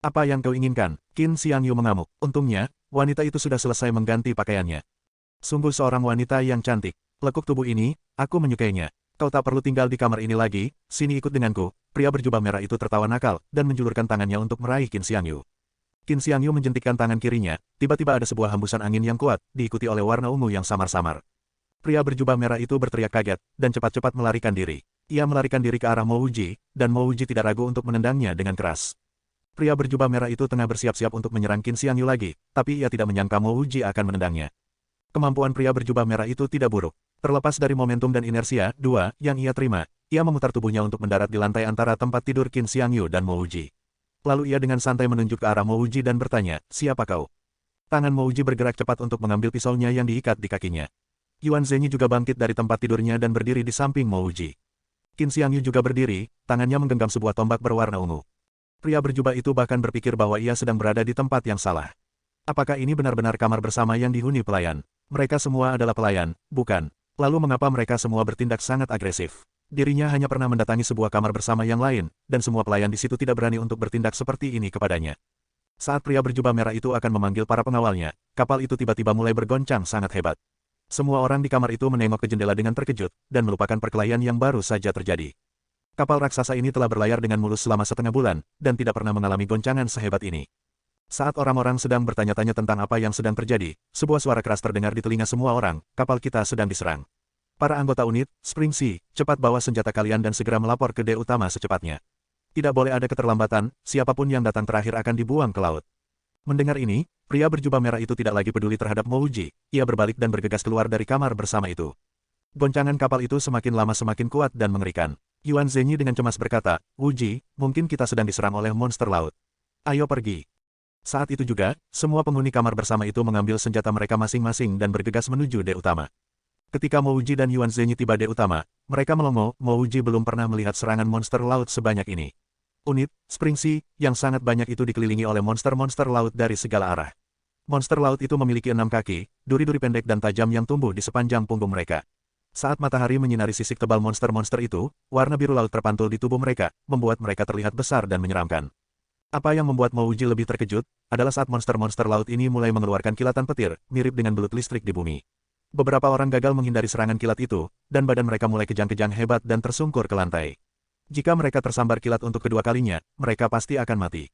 "Apa yang kau inginkan?" Qin Xiangyu mengamuk. Untungnya, wanita itu sudah selesai mengganti pakaiannya. Sungguh seorang wanita yang cantik. Lekuk tubuh ini, aku menyukainya. Kau tak perlu tinggal di kamar ini lagi, sini ikut denganku. Pria berjubah merah itu tertawa nakal, dan menjulurkan tangannya untuk meraih Qin Xiangyu. Qin Xiangyu menjentikkan tangan kirinya, tiba-tiba ada sebuah hembusan angin yang kuat, diikuti oleh warna ungu yang samar-samar. Pria berjubah merah itu berteriak kaget, dan cepat-cepat melarikan diri. Ia melarikan diri ke arah Mo Wuji, dan Mo Wuji tidak ragu untuk menendangnya dengan keras. Pria berjubah merah itu tengah bersiap-siap untuk menyerang Qin Xiangyu lagi, tapi ia tidak menyangka Mo Wuji akan menendangnya. Kemampuan pria berjubah merah itu tidak buruk. Terlepas dari momentum dan inersia, yang ia terima, ia memutar tubuhnya untuk mendarat di lantai antara tempat tidur Qin Xiangyu dan Mo Wuji. Lalu ia dengan santai menunjuk ke arah Mo Wuji dan bertanya, "Siapa kau?" Tangan Mo Wuji bergerak cepat untuk mengambil pisaunya yang diikat di kakinya. Yuan Zhenyi juga bangkit dari tempat tidurnya dan berdiri di samping Mo Wuji. Qin Xiangyu juga berdiri, tangannya menggenggam sebuah tombak berwarna ungu. Pria berjubah itu bahkan berpikir bahwa ia sedang berada di tempat yang salah. Apakah ini benar-benar kamar bersama yang dihuni pelayan? Mereka semua adalah pelayan, bukan? Lalu mengapa mereka semua bertindak sangat agresif? Dirinya hanya pernah mendatangi sebuah kamar bersama yang lain, dan semua pelayan di situ tidak berani untuk bertindak seperti ini kepadanya. Saat pria berjubah merah itu akan memanggil para pengawalnya, kapal itu tiba-tiba mulai bergoncang sangat hebat. Semua orang di kamar itu menengok ke jendela dengan terkejut, dan melupakan perkelahian yang baru saja terjadi. Kapal raksasa ini telah berlayar dengan mulus selama setengah bulan, dan tidak pernah mengalami goncangan sehebat ini. Saat orang-orang sedang bertanya-tanya tentang apa yang sedang terjadi, sebuah suara keras terdengar di telinga semua orang, kapal kita sedang diserang. Para anggota unit, Spring Sea, cepat bawa senjata kalian dan segera melapor ke D utama secepatnya. Tidak boleh ada keterlambatan, siapapun yang datang terakhir akan dibuang ke laut. Mendengar ini, pria berjubah merah itu tidak lagi peduli terhadap Mo Wuji, ia berbalik dan bergegas keluar dari kamar bersama itu. Goncangan kapal itu semakin lama semakin kuat dan mengerikan. Yuan Zhenyi dengan cemas berkata, "Wuji, mungkin kita sedang diserang oleh monster laut. Ayo pergi." Saat itu juga, semua penghuni kamar bersama itu mengambil senjata mereka masing-masing dan bergegas menuju D utama. Ketika Mo Wuji dan Yuan Zhenyi tiba D utama, mereka melongo, Mo Wuji belum pernah melihat serangan monster laut sebanyak ini. Unit, Spring Sea, yang sangat banyak itu dikelilingi oleh monster-monster laut dari segala arah. Monster laut itu memiliki 6 kaki, duri-duri pendek dan tajam yang tumbuh di sepanjang punggung mereka. Saat matahari menyinari sisik tebal monster-monster itu, warna biru laut terpantul di tubuh mereka, membuat mereka terlihat besar dan menyeramkan. Apa yang membuat Mo Wuji lebih terkejut, adalah saat monster-monster laut ini mulai mengeluarkan kilatan petir, mirip dengan belut listrik di bumi. Beberapa orang gagal menghindari serangan kilat itu, dan badan mereka mulai kejang-kejang hebat dan tersungkur ke lantai. Jika mereka tersambar kilat untuk kedua kalinya, mereka pasti akan mati.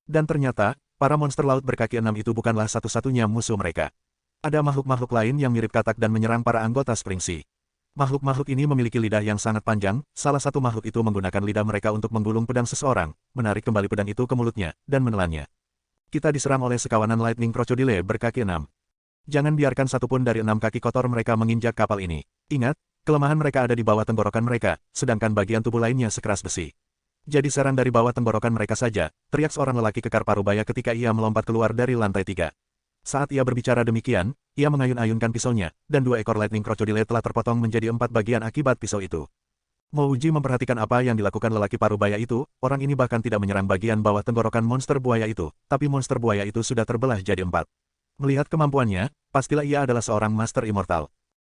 Dan ternyata, para monster laut berkaki 6 itu bukanlah satu-satunya musuh mereka. Ada makhluk-makhluk lain yang mirip katak dan menyerang para anggota Spring Sea. Makhluk-makhluk ini memiliki lidah yang sangat panjang, salah satu makhluk itu menggunakan lidah mereka untuk menggulung pedang seseorang, menarik kembali pedang itu ke mulutnya, dan menelannya. Kita diserang oleh sekawanan Lightning Crocodile berkaki 6. Jangan biarkan satupun dari 6 kaki kotor mereka menginjak kapal ini. Ingat, kelemahan mereka ada di bawah tenggorokan mereka, sedangkan bagian tubuh lainnya sekeras besi. Jadi serang dari bawah tenggorokan mereka saja, teriak seorang lelaki kekar parubaya ketika ia melompat keluar dari lantai 3. Saat ia berbicara demikian, ia mengayun-ayunkan pisaunya, dan 2 ekor Lightning Crocodile telah terpotong menjadi 4 bagian akibat pisau itu. Mouji memperhatikan apa yang dilakukan lelaki paruh baya itu, orang ini bahkan tidak menyerang bagian bawah tenggorokan monster buaya itu, tapi monster buaya itu sudah terbelah jadi 4. Melihat kemampuannya, pastilah ia adalah seorang master immortal.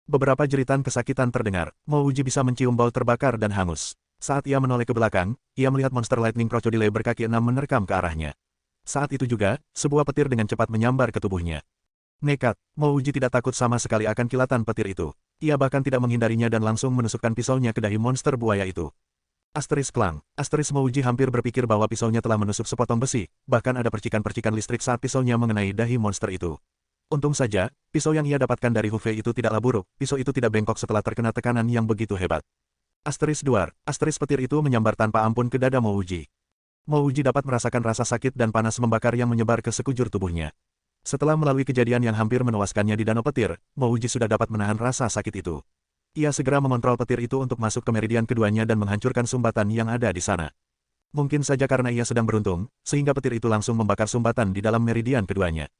Beberapa jeritan kesakitan terdengar, Mouji bisa mencium bau terbakar dan hangus. Saat ia menoleh ke belakang, ia melihat monster lightning crocodile berkaki 6 menerkam ke arahnya. Saat itu juga, sebuah petir dengan cepat menyambar ke tubuhnya. Nekat, Mouji tidak takut sama sekali akan kilatan petir itu. Ia bahkan tidak menghindarinya dan langsung menusukkan pisaunya ke dahi monster buaya itu. Asteris klang, asteris Mouji hampir berpikir bahwa pisaunya telah menusuk sepotong besi, bahkan ada percikan-percikan listrik saat pisaunya mengenai dahi monster itu. Untung saja, pisau yang ia dapatkan dari Hufei itu tidaklah buruk, pisau itu tidak bengkok setelah terkena tekanan yang begitu hebat. Asteris duar, asteris petir itu menyambar tanpa ampun ke dada Mouji. Mouji dapat merasakan rasa sakit dan panas membakar yang menyebar ke sekujur tubuhnya. Setelah melalui kejadian yang hampir menewaskannya di danau petir, Mouji sudah dapat menahan rasa sakit itu. Ia segera mengontrol petir itu untuk masuk ke meridian keduanya dan menghancurkan sumbatan yang ada di sana. Mungkin saja karena ia sedang beruntung, sehingga petir itu langsung membakar sumbatan di dalam meridian keduanya.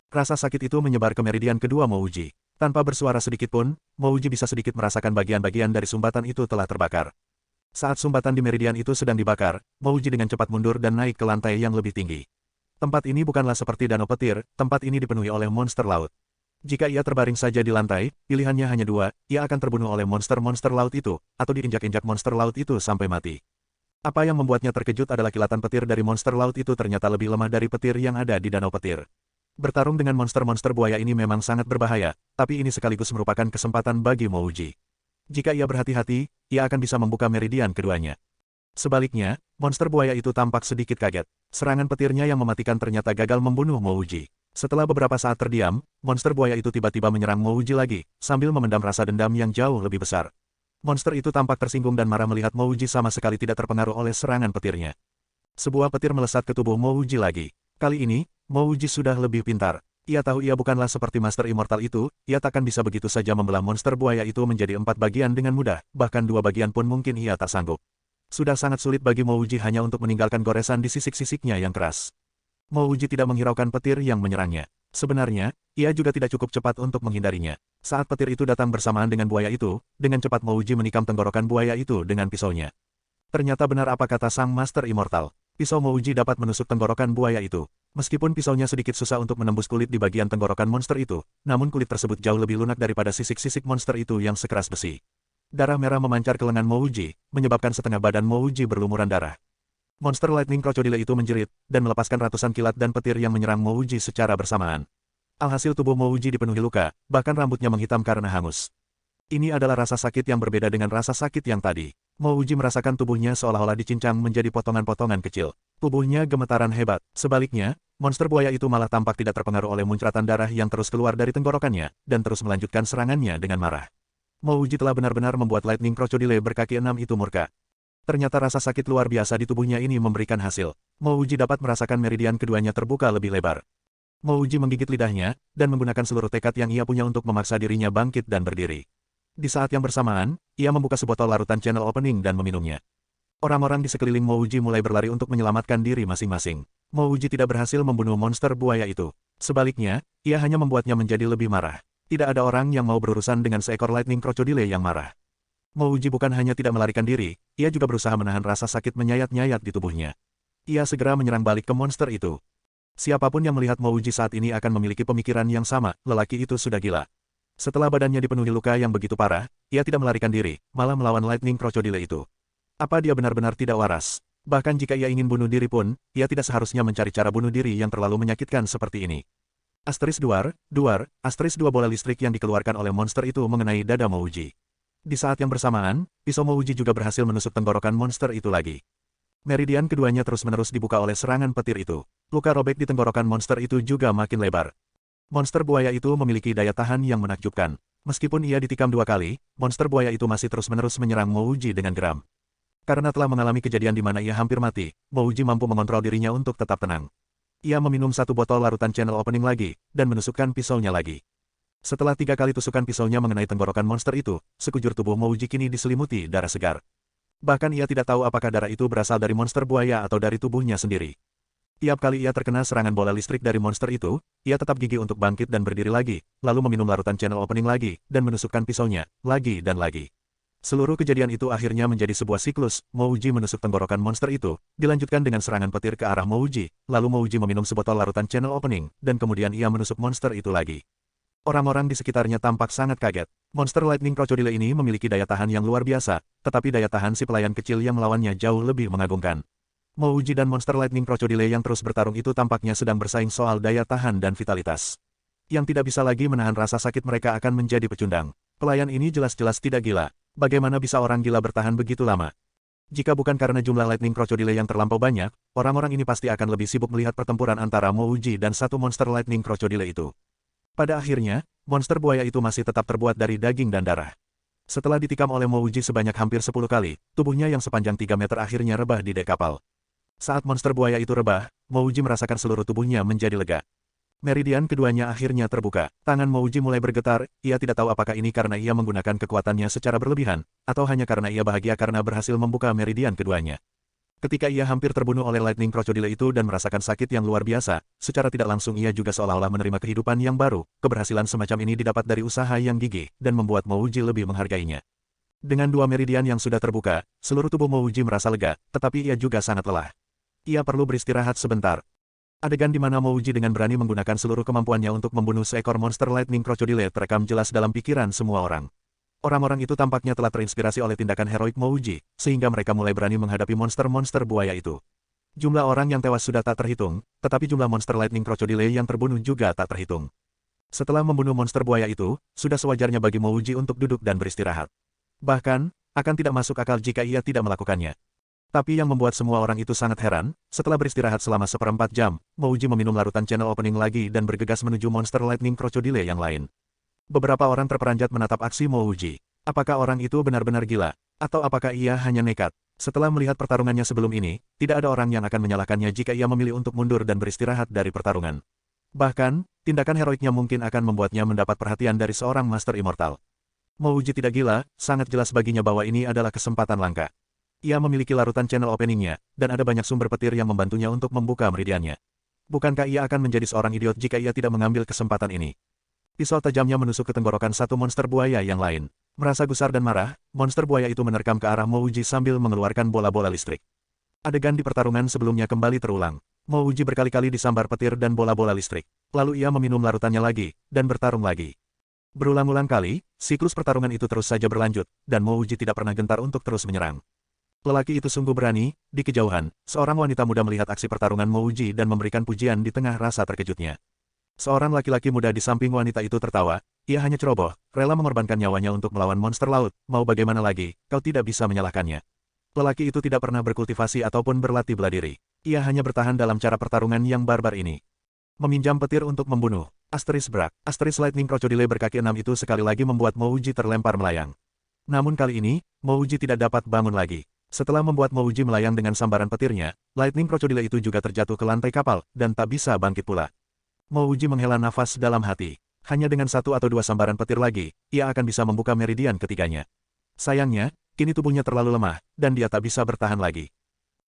Rasa sakit itu menyebar ke meridian kedua Mouji. Tanpa bersuara sedikit pun, Mouji bisa sedikit merasakan bagian-bagian dari sumbatan itu telah terbakar. Saat sumbatan di meridian itu sedang dibakar, Mouji dengan cepat mundur dan naik ke lantai yang lebih tinggi. Tempat ini bukanlah seperti danau petir, tempat ini dipenuhi oleh monster laut. Jika ia terbaring saja di lantai, pilihannya hanya 2, ia akan terbunuh oleh monster-monster laut itu, atau diinjak-injak monster laut itu sampai mati. Apa yang membuatnya terkejut adalah kilatan petir dari monster laut itu ternyata lebih lemah dari petir yang ada di danau petir. Bertarung dengan monster-monster buaya ini memang sangat berbahaya, tapi ini sekaligus merupakan kesempatan bagi Mouji. Jika ia berhati-hati, ia akan bisa membuka meridian keduanya. Sebaliknya, monster buaya itu tampak sedikit kaget. Serangan petirnya yang mematikan ternyata gagal membunuh Mouji. Setelah beberapa saat terdiam, monster buaya itu tiba-tiba menyerang Mouji lagi, sambil memendam rasa dendam yang jauh lebih besar. Monster itu tampak tersinggung dan marah melihat Mouji sama sekali tidak terpengaruh oleh serangan petirnya. Sebuah petir melesat ke tubuh Mouji lagi. Kali ini, Mouji sudah lebih pintar. Ia tahu ia bukanlah seperti Master Immortal itu, ia takkan bisa begitu saja membelah monster buaya itu menjadi 4 bagian dengan mudah, bahkan 2 bagian pun mungkin ia tak sanggup. Sudah sangat sulit bagi Mouji hanya untuk meninggalkan goresan di sisik-sisiknya yang keras. Mouji tidak menghiraukan petir yang menyerangnya. Sebenarnya, ia juga tidak cukup cepat untuk menghindarinya. Saat petir itu datang bersamaan dengan buaya itu, dengan cepat Mouji menikam tenggorokan buaya itu dengan pisaunya. Ternyata benar apa kata sang Master Immortal. Pisau Mouji dapat menusuk tenggorokan buaya itu. Meskipun pisaunya sedikit susah untuk menembus kulit di bagian tenggorokan monster itu, namun kulit tersebut jauh lebih lunak daripada sisik-sisik monster itu yang sekeras besi. Darah merah memancar ke lengan Mouji, menyebabkan setengah badan Mouji berlumuran darah. Monster Lightning Crocodile itu menjerit, dan melepaskan ratusan kilat dan petir yang menyerang Mouji secara bersamaan. Alhasil tubuh Mouji dipenuhi luka, bahkan rambutnya menghitam karena hangus. Ini adalah rasa sakit yang berbeda dengan rasa sakit yang tadi. Mouji merasakan tubuhnya seolah-olah dicincang menjadi potongan-potongan kecil. Tubuhnya gemetaran hebat. Sebaliknya, monster buaya itu malah tampak tidak terpengaruh oleh muncratan darah yang terus keluar dari tenggorokannya, dan terus melanjutkan serangannya dengan marah. Mouji telah benar-benar membuat Lightning Crocodile berkaki 6 itu murka. Ternyata rasa sakit luar biasa di tubuhnya ini memberikan hasil. Mouji dapat merasakan meridian keduanya terbuka lebih lebar. Mouji menggigit lidahnya, dan menggunakan seluruh tekad yang ia punya untuk memaksa dirinya bangkit dan berdiri. Di saat yang bersamaan, ia membuka sebotol larutan channel opening dan meminumnya. Orang-orang di sekeliling Mouji mulai berlari untuk menyelamatkan diri masing-masing. Mouji tidak berhasil membunuh monster buaya itu. Sebaliknya, ia hanya membuatnya menjadi lebih marah. Tidak ada orang yang mau berurusan dengan seekor Lightning Crocodile yang marah. Mouji bukan hanya tidak melarikan diri, ia juga berusaha menahan rasa sakit menyayat-nyayat di tubuhnya. Ia segera menyerang balik ke monster itu. Siapapun yang melihat Mouji saat ini akan memiliki pemikiran yang sama, lelaki itu sudah gila. Setelah badannya dipenuhi luka yang begitu parah, ia tidak melarikan diri, malah melawan Lightning Crocodile itu. Apa dia benar-benar tidak waras? Bahkan jika ia ingin bunuh diri pun, ia tidak seharusnya mencari cara bunuh diri yang terlalu menyakitkan seperti ini. Asteris duar, asteris 2 bola listrik yang dikeluarkan oleh monster itu mengenai dada Mouji. Di saat yang bersamaan, pisau Mouji juga berhasil menusuk tenggorokan monster itu lagi. Meridian keduanya terus-menerus dibuka oleh serangan petir itu. Luka robek di tenggorokan monster itu juga makin lebar. Monster buaya itu memiliki daya tahan yang menakjubkan. Meskipun ia ditikam 2 kali, monster buaya itu masih terus-menerus menyerang Mouji dengan geram. Karena telah mengalami kejadian di mana ia hampir mati, Mouji mampu mengontrol dirinya untuk tetap tenang. Ia meminum 1 botol larutan channel opening lagi, dan menusukkan pisaunya lagi. Setelah 3 kali tusukan pisaunya mengenai tenggorokan monster itu, sekujur tubuh Mouji kini diselimuti darah segar. Bahkan ia tidak tahu apakah darah itu berasal dari monster buaya atau dari tubuhnya sendiri. Tiap kali ia terkena serangan bola listrik dari monster itu, ia tetap gigih untuk bangkit dan berdiri lagi, lalu meminum larutan channel opening lagi, dan menusukkan pisaunya, lagi dan lagi. Seluruh kejadian itu akhirnya menjadi sebuah siklus. Mouji menusuk tenggorokan monster itu, dilanjutkan dengan serangan petir ke arah Mouji, lalu Mouji meminum sebotol larutan channel opening, dan kemudian ia menusuk monster itu lagi. Orang-orang di sekitarnya tampak sangat kaget. Monster Lightning Crocodile ini memiliki daya tahan yang luar biasa, tetapi daya tahan si pelayan kecil yang melawannya jauh lebih mengagumkan. Mouji dan Monster Lightning Crocodile yang terus bertarung itu tampaknya sedang bersaing soal daya tahan dan vitalitas. Yang tidak bisa lagi menahan rasa sakit mereka akan menjadi pecundang. Pelayan ini jelas-jelas tidak gila. Bagaimana bisa orang gila bertahan begitu lama? Jika bukan karena jumlah Lightning Crocodile yang terlampau banyak, orang-orang ini pasti akan lebih sibuk melihat pertempuran antara Mouji dan satu monster Lightning Crocodile itu. Pada akhirnya, monster buaya itu masih tetap terbuat dari daging dan darah. Setelah ditikam oleh Mouji sebanyak hampir 10 kali, tubuhnya yang sepanjang 3 meter akhirnya rebah di dek kapal. Saat monster buaya itu rebah, Mouji merasakan seluruh tubuhnya menjadi lega. Meridian keduanya akhirnya terbuka. Tangan Mouji mulai bergetar, ia tidak tahu apakah ini karena ia menggunakan kekuatannya secara berlebihan, atau hanya karena ia bahagia karena berhasil membuka meridian keduanya. Ketika ia hampir terbunuh oleh Lightning Crocodile itu dan merasakan sakit yang luar biasa, secara tidak langsung ia juga seolah-olah menerima kehidupan yang baru. Keberhasilan semacam ini didapat dari usaha yang gigih, dan membuat Mouji lebih menghargainya. Dengan dua meridian yang sudah terbuka, seluruh tubuh Mouji merasa lega, tetapi ia juga sangat lelah. Ia perlu beristirahat sebentar. Adegan di mana Mouji dengan berani menggunakan seluruh kemampuannya untuk membunuh seekor monster Lightning Crocodile terekam jelas dalam pikiran semua orang. Orang-orang itu tampaknya telah terinspirasi oleh tindakan heroik Mouji, sehingga mereka mulai berani menghadapi monster-monster buaya itu. Jumlah orang yang tewas sudah tak terhitung, tetapi jumlah monster Lightning Crocodile yang terbunuh juga tak terhitung. Setelah membunuh monster buaya itu, sudah sewajarnya bagi Mouji untuk duduk dan beristirahat. Bahkan, akan tidak masuk akal jika ia tidak melakukannya. Tapi yang membuat semua orang itu sangat heran, setelah beristirahat selama 1/4 jam, Mouji meminum larutan channel opening lagi dan bergegas menuju monster Lightning Crocodile yang lain. Beberapa orang terperanjat menatap aksi Mouji. Apakah orang itu benar-benar gila? Atau apakah ia hanya nekat? Setelah melihat pertarungannya sebelum ini, tidak ada orang yang akan menyalahkannya jika ia memilih untuk mundur dan beristirahat dari pertarungan. Bahkan, tindakan heroiknya mungkin akan membuatnya mendapat perhatian dari seorang Master Immortal. Mouji tidak gila, sangat jelas baginya bahwa ini adalah kesempatan langka. Ia memiliki larutan channel openingnya, dan ada banyak sumber petir yang membantunya untuk membuka meridiannya. Bukankah ia akan menjadi seorang idiot jika ia tidak mengambil kesempatan ini? Pisau tajamnya menusuk ke tenggorokan satu monster buaya yang lain. Merasa gusar dan marah, monster buaya itu menerkam ke arah Mouji sambil mengeluarkan bola-bola listrik. Adegan di pertarungan sebelumnya kembali terulang. Mouji berkali-kali disambar petir dan bola-bola listrik. Lalu ia meminum larutannya lagi, dan bertarung lagi. Berulang-ulang kali, siklus pertarungan itu terus saja berlanjut, dan Mouji tidak pernah gentar untuk terus menyerang. Lelaki itu sungguh berani. Di kejauhan, seorang wanita muda melihat aksi pertarungan Mouji dan memberikan pujian di tengah rasa terkejutnya. Seorang laki-laki muda di samping wanita itu tertawa. Ia hanya ceroboh, rela mengorbankan nyawanya untuk melawan monster laut. Mau bagaimana lagi, kau tidak bisa menyalahkannya. Lelaki itu tidak pernah berkultivasi ataupun berlatih bela diri. Ia hanya bertahan dalam cara pertarungan yang barbar ini. Meminjam petir untuk membunuh. Asteris Brak. Asteris Lightning Crocodile berkaki 6 itu sekali lagi membuat Mouji terlempar melayang. Namun kali ini, Mouji tidak dapat bangun lagi. Setelah membuat Mouji melayang dengan sambaran petirnya, Lightning Crocodile itu juga terjatuh ke lantai kapal, dan tak bisa bangkit pula. Mouji menghela nafas dalam hati. Hanya dengan 1 atau 2 sambaran petir lagi, ia akan bisa membuka meridian ketiganya. Sayangnya, kini tubuhnya terlalu lemah, dan dia tak bisa bertahan lagi.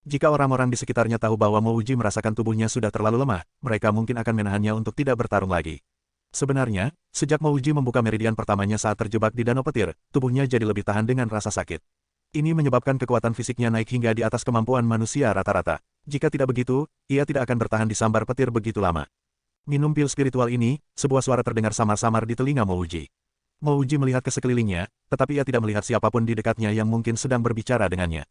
Jika orang-orang di sekitarnya tahu bahwa Mouji merasakan tubuhnya sudah terlalu lemah, mereka mungkin akan menahannya untuk tidak bertarung lagi. Sebenarnya, sejak Mouji membuka meridian pertamanya saat terjebak di danau petir, tubuhnya jadi lebih tahan dengan rasa sakit. Ini menyebabkan kekuatan fisiknya naik hingga di atas kemampuan manusia rata-rata. Jika tidak begitu, ia tidak akan bertahan di sambar petir begitu lama. Minum pil spiritual ini, sebuah suara terdengar samar-samar di telinga Mouji. Mouji melihat ke sekelilingnya, tetapi ia tidak melihat siapapun di dekatnya yang mungkin sedang berbicara dengannya.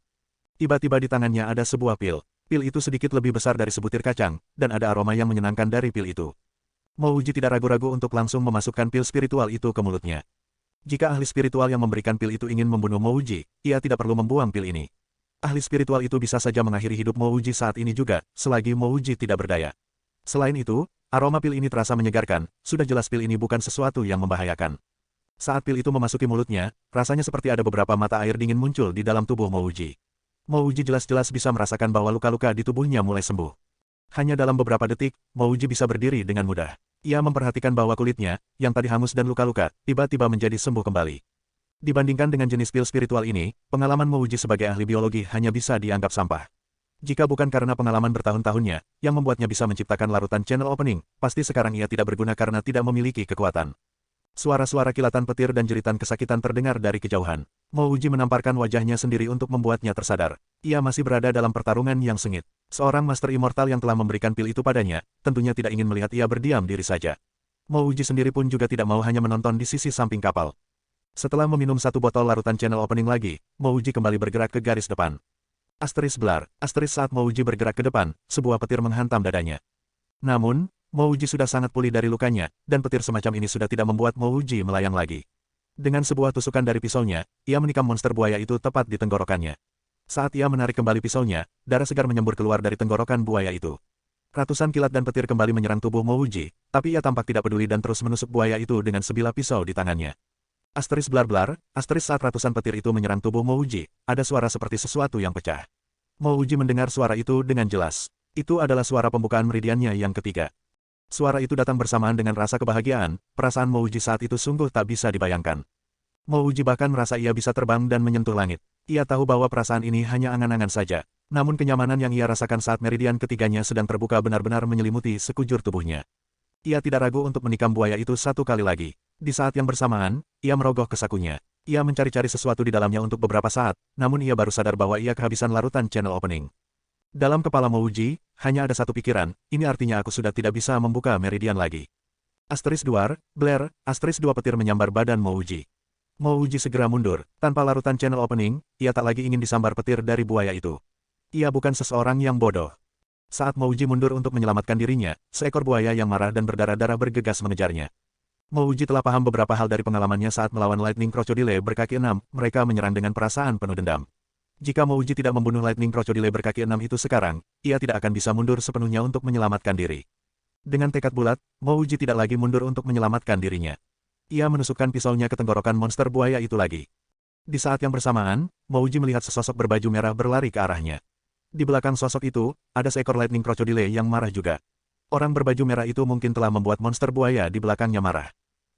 Tiba-tiba di tangannya ada sebuah pil. Pil itu sedikit lebih besar dari sebutir kacang, dan ada aroma yang menyenangkan dari pil itu. Mouji tidak ragu-ragu untuk langsung memasukkan pil spiritual itu ke mulutnya. Jika ahli spiritual yang memberikan pil itu ingin membunuh Mouji, ia tidak perlu membuang pil ini. Ahli spiritual itu bisa saja mengakhiri hidup Mouji saat ini juga, selagi Mouji tidak berdaya. Selain itu, aroma pil ini terasa menyegarkan, sudah jelas pil ini bukan sesuatu yang membahayakan. Saat pil itu memasuki mulutnya, rasanya seperti ada beberapa mata air dingin muncul di dalam tubuh Mouji. Mouji jelas-jelas bisa merasakan bahwa luka-luka di tubuhnya mulai sembuh. Hanya dalam beberapa detik, Mouji bisa berdiri dengan mudah. Ia memperhatikan bahwa kulitnya, yang tadi hangus dan luka-luka, tiba-tiba menjadi sembuh kembali. Dibandingkan dengan jenis pil spiritual ini, pengalaman Mouji sebagai ahli biologi hanya bisa dianggap sampah. Jika bukan karena pengalaman bertahun-tahunnya, yang membuatnya bisa menciptakan larutan channel opening, pasti sekarang ia tidak berguna karena tidak memiliki kekuatan. Suara-suara kilatan petir dan jeritan kesakitan terdengar dari kejauhan. Mo Wuji menamparkan wajahnya sendiri untuk membuatnya tersadar. Ia masih berada dalam pertarungan yang sengit. Seorang Master Immortal yang telah memberikan pil itu padanya, tentunya tidak ingin melihat ia berdiam diri saja. Mo Wuji sendiri pun juga tidak mau hanya menonton di sisi samping kapal. Setelah meminum satu botol larutan channel opening lagi, Mo Wuji kembali bergerak ke garis depan. Blar. Saat Mo Wuji bergerak ke depan, sebuah petir menghantam dadanya. Namun, Mo Wuji sudah sangat pulih dari lukanya, dan petir semacam ini sudah tidak membuat Mo Wuji melayang lagi. Dengan sebuah tusukan dari pisaunya, ia menikam monster buaya itu tepat di tenggorokannya. Saat ia menarik kembali pisaunya, darah segar menyembur keluar dari tenggorokan buaya itu. Ratusan kilat dan petir kembali menyerang tubuh Mo Wuji, tapi ia tampak tidak peduli dan terus menusuk buaya itu dengan sebilah pisau di tangannya. Blar. Saat ratusan petir itu menyerang tubuh Mo Wuji, ada suara seperti sesuatu yang pecah. Mo Wuji mendengar suara itu dengan jelas. Itu adalah suara pembukaan meridiannya yang ketiga. Suara itu datang bersamaan dengan rasa kebahagiaan, perasaan Mo Wuji saat itu sungguh tak bisa dibayangkan. Mo Wuji bahkan merasa ia bisa terbang dan menyentuh langit. Ia tahu bahwa perasaan ini hanya angan-angan saja. Namun kenyamanan yang ia rasakan saat meridian ketiganya sedang terbuka benar-benar menyelimuti sekujur tubuhnya. Ia tidak ragu untuk menikam buaya itu satu kali lagi. Di saat yang bersamaan, ia merogoh ke sakunya. Ia mencari-cari sesuatu di dalamnya untuk beberapa saat, namun ia baru sadar bahwa ia kehabisan larutan channel opening. Dalam kepala Mo Wuji, hanya ada satu pikiran, ini artinya aku sudah tidak bisa membuka meridian lagi. Blar. Dua petir menyambar badan Mo Wuji. Mo Wuji segera mundur, tanpa larutan channel opening, ia tak lagi ingin disambar petir dari buaya itu. Ia bukan seseorang yang bodoh. Saat Mo Wuji mundur untuk menyelamatkan dirinya, seekor buaya yang marah dan berdarah-darah bergegas mengejarnya. Mo Wuji telah paham beberapa hal dari pengalamannya saat melawan Lightning Crocodile berkaki 6, mereka menyerang dengan perasaan penuh dendam. Jika Mo Wuji tidak membunuh Lightning Crocodile berkaki 6 itu sekarang, ia tidak akan bisa mundur sepenuhnya untuk menyelamatkan diri. Dengan tekad bulat, Mo Wuji tidak lagi mundur untuk menyelamatkan dirinya. Ia menusukkan pisaunya ke tenggorokan monster buaya itu lagi. Di saat yang bersamaan, Mo Wuji melihat sesosok berbaju merah berlari ke arahnya. Di belakang sosok itu, ada seekor Lightning Crocodile yang marah juga. Orang berbaju merah itu mungkin telah membuat monster buaya di belakangnya marah.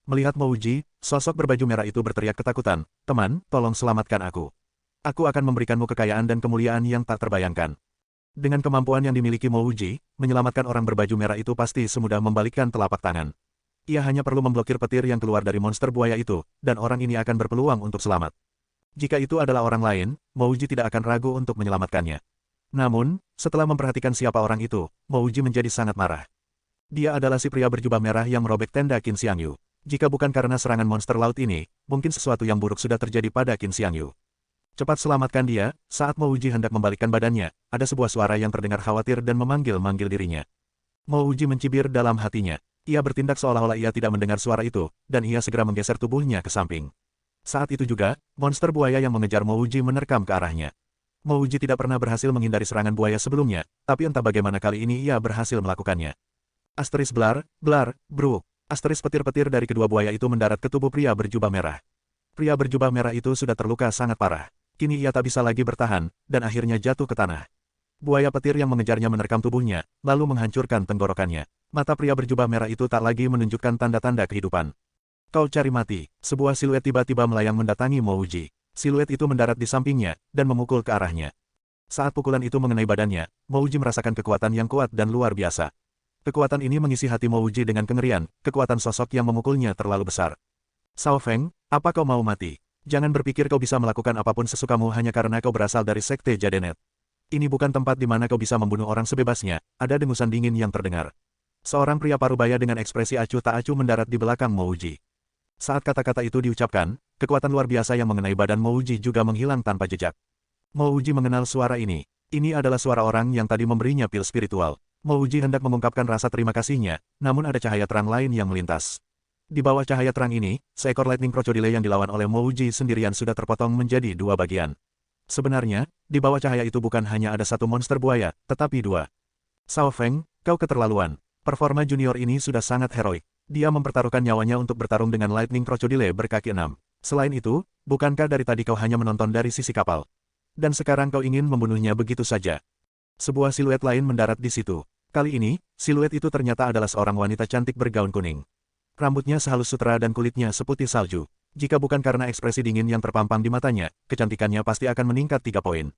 Melihat Mo Wuji, sosok berbaju merah itu berteriak ketakutan, "Teman, tolong selamatkan aku. Aku akan memberikanmu kekayaan dan kemuliaan yang tak terbayangkan." Dengan kemampuan yang dimiliki Mo Wuji, menyelamatkan orang berbaju merah itu pasti semudah membalikkan telapak tangan. Ia hanya perlu memblokir petir yang keluar dari monster buaya itu, dan orang ini akan berpeluang untuk selamat. Jika itu adalah orang lain, Mo Wuji tidak akan ragu untuk menyelamatkannya. Namun, setelah memperhatikan siapa orang itu, Mo Wuji menjadi sangat marah. Dia adalah si pria berjubah merah yang merobek tenda Qin Xiangyu. Jika bukan karena serangan monster laut ini, mungkin sesuatu yang buruk sudah terjadi pada Qin Xiangyu. Cepat selamatkan dia. Saat Mo Wuji hendak membalikkan badannya, ada sebuah suara yang terdengar khawatir dan memanggil-manggil dirinya. Mo Wuji mencibir dalam hatinya. Ia bertindak seolah-olah ia tidak mendengar suara itu, dan ia segera menggeser tubuhnya ke samping. Saat itu juga, monster buaya yang mengejar Mo Wuji menerkam ke arahnya. Mo Wuji tidak pernah berhasil menghindari serangan buaya sebelumnya, tapi entah bagaimana kali ini ia berhasil melakukannya. Blar. Petir-petir dari kedua buaya itu mendarat ke tubuh pria berjubah merah. Pria berjubah merah itu sudah terluka sangat parah. Kini ia tak bisa lagi bertahan, dan akhirnya jatuh ke tanah. Buaya petir yang mengejarnya menerkam tubuhnya, lalu menghancurkan tenggorokannya. Mata pria berjubah merah itu tak lagi menunjukkan tanda-tanda kehidupan. "Kau cari mati." Sebuah siluet tiba-tiba melayang mendatangi Mo Wuji. Siluet itu mendarat di sampingnya, dan memukul ke arahnya. Saat pukulan itu mengenai badannya, Mo Wuji merasakan kekuatan yang kuat dan luar biasa. Kekuatan ini mengisi hati Mo Wuji dengan kengerian, kekuatan sosok yang memukulnya terlalu besar. "Sao Feng, apa kau mau mati? Jangan berpikir kau bisa melakukan apapun sesukamu hanya karena kau berasal dari Sekte Jadenet. Ini bukan tempat di mana kau bisa membunuh orang sebebasnya." Ada dengusan dingin yang terdengar. Seorang pria parubaya dengan ekspresi acuh tak acuh mendarat di belakang Mo Wuji. Saat kata-kata itu diucapkan, kekuatan luar biasa yang mengenai badan Mo Wuji juga menghilang tanpa jejak. Mo Wuji mengenal suara ini. Ini adalah suara orang yang tadi memberinya pil spiritual. Mo Wuji hendak mengungkapkan rasa terima kasihnya, namun ada cahaya terang lain yang melintas. Di bawah cahaya terang ini, seekor Lightning Crocodile yang dilawan oleh Mo Wuji sendirian sudah terpotong menjadi dua bagian. Sebenarnya, di bawah cahaya itu bukan hanya ada satu monster buaya, tetapi dua. "Sao Feng, kau keterlaluan." Performa junior ini sudah sangat heroik. Dia mempertaruhkan nyawanya untuk bertarung dengan Lightning Crocodile berkaki 6. Selain itu, bukankah dari tadi kau hanya menonton dari sisi kapal? Dan sekarang kau ingin membunuhnya begitu saja? Sebuah siluet lain mendarat di situ. Kali ini, siluet itu ternyata adalah seorang wanita cantik bergaun kuning. Rambutnya sehalus sutera dan kulitnya seputih salju. Jika bukan karena ekspresi dingin yang terpampang di matanya, kecantikannya pasti akan meningkat 3 poin.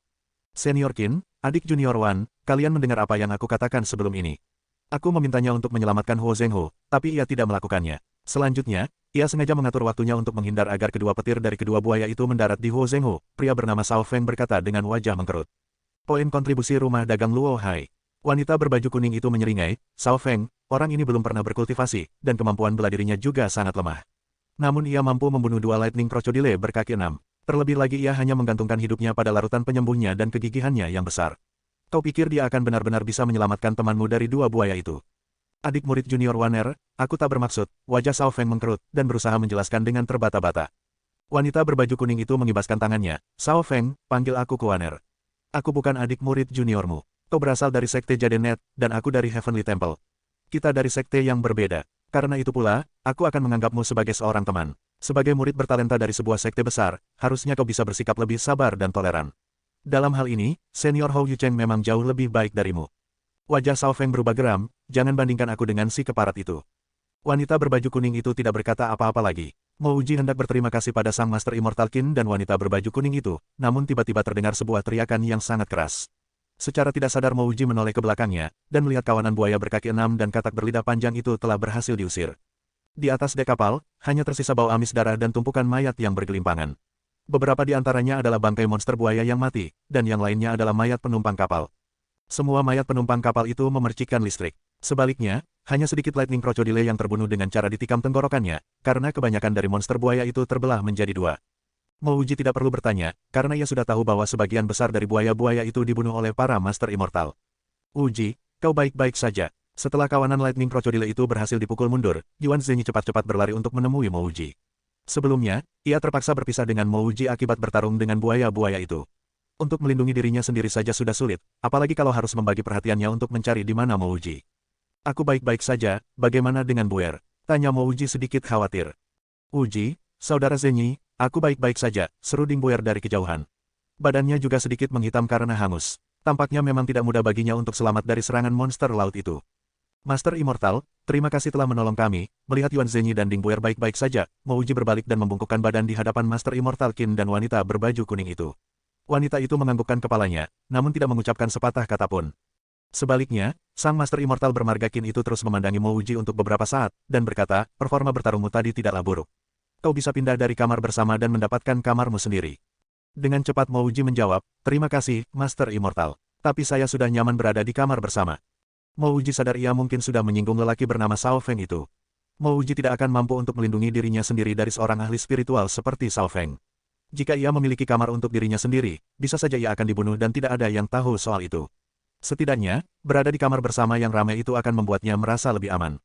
"Senior Qin, adik Junior Wan, kalian mendengar apa yang aku katakan sebelum ini? Aku memintanya untuk menyelamatkan Huo Zhenghe, tapi ia tidak melakukannya. Selanjutnya, Ia sengaja mengatur waktunya untuk menghindar agar kedua petir dari kedua buaya itu mendarat di Huo Zhenghu. Pria bernama Sao Feng berkata dengan wajah mengkerut. Poin kontribusi rumah dagang Luo Hai. Wanita berbaju kuning itu menyeringai, Sao Feng, orang ini belum pernah berkultivasi, dan kemampuan bela dirinya juga sangat lemah. Namun ia mampu membunuh dua lightning crocodile berkaki 6. Terlebih lagi ia hanya menggantungkan hidupnya pada larutan penyembuhnya dan kegigihannya yang besar. Kau pikir dia akan benar-benar bisa menyelamatkan temanmu dari dua buaya itu? Adik murid junior Waner, aku tak bermaksud, wajah Sao Feng mengkerut, dan berusaha menjelaskan dengan terbata-bata. Wanita berbaju kuning itu mengibaskan tangannya, Sao Feng, panggil aku Waner. Aku bukan adik murid juniormu. Kau berasal dari Sekte Jadenet, dan aku dari Heavenly Temple. Kita dari sekte yang berbeda. Karena itu pula, aku akan menganggapmu sebagai seorang teman. Sebagai murid bertalenta dari sebuah sekte besar, harusnya kau bisa bersikap lebih sabar dan toleran. Dalam hal ini, senior Hou Yucheng memang jauh lebih baik darimu. Wajah Sao Feng berubah geram, jangan bandingkan aku dengan si keparat itu. Wanita berbaju kuning itu tidak berkata apa-apa lagi. Mo Uji hendak berterima kasih pada sang Master Immortal Qin dan wanita berbaju kuning itu, namun tiba-tiba terdengar sebuah teriakan yang sangat keras. Secara tidak sadar Mo Uji menoleh ke belakangnya, dan melihat kawanan buaya berkaki 6 dan katak berlidah panjang itu telah berhasil diusir. Di atas dek kapal, hanya tersisa bau amis darah dan tumpukan mayat yang bergelimpangan. Beberapa di antaranya adalah bangkai monster buaya yang mati, dan yang lainnya adalah mayat penumpang kapal. Semua mayat penumpang kapal itu memercikkan listrik. Sebaliknya, hanya sedikit lightning crocodile yang terbunuh dengan cara ditikam tenggorokannya, karena kebanyakan dari monster buaya itu terbelah menjadi dua. Mo Uji tidak perlu bertanya, karena ia sudah tahu bahwa sebagian besar dari buaya-buaya itu dibunuh oleh para Master Immortal. Uji, kau baik-baik saja. Setelah kawanan lightning crocodile itu berhasil dipukul mundur, Yuan Zhenyi cepat-cepat berlari untuk menemui Mo Uji. Sebelumnya, ia terpaksa berpisah dengan Mo Uji akibat bertarung dengan buaya-buaya itu. Untuk melindungi dirinya sendiri saja sudah sulit, apalagi kalau harus membagi perhatiannya untuk mencari di mana Mo Uji. Aku baik-baik saja, bagaimana dengan Buer? Tanya Mo Uji sedikit khawatir. Uji, saudara Zhenyi, aku baik-baik saja, seru Ding Buer dari kejauhan. Badannya juga sedikit menghitam karena hangus. Tampaknya memang tidak mudah baginya untuk selamat dari serangan monster laut itu. Master Immortal, terima kasih telah menolong kami. Melihat Yuan Zhenyi dan Ding Buer baik-baik saja, Mo Uji berbalik dan membungkukkan badan di hadapan Master Immortal Qin dan wanita berbaju kuning itu. Wanita itu menganggukkan kepalanya, namun tidak mengucapkan sepatah kata pun. Sebaliknya, sang Master Immortal bermarga Qin itu terus memandangi Mo Uji untuk beberapa saat, dan berkata, performa bertarungmu tadi tidaklah buruk. Kau bisa pindah dari kamar bersama dan mendapatkan kamarmu sendiri. Dengan cepat Mo Uji menjawab, terima kasih, Master Immortal. Tapi saya sudah nyaman berada di kamar bersama. Mo Uji sadar ia mungkin sudah menyinggung lelaki bernama Sao Feng itu. Mo Uji tidak akan mampu untuk melindungi dirinya sendiri dari seorang ahli spiritual seperti Sao Feng. Jika ia memiliki kamar untuk dirinya sendiri, bisa saja ia akan dibunuh dan tidak ada yang tahu soal itu. Setidaknya, berada di kamar bersama yang ramai itu akan membuatnya merasa lebih aman.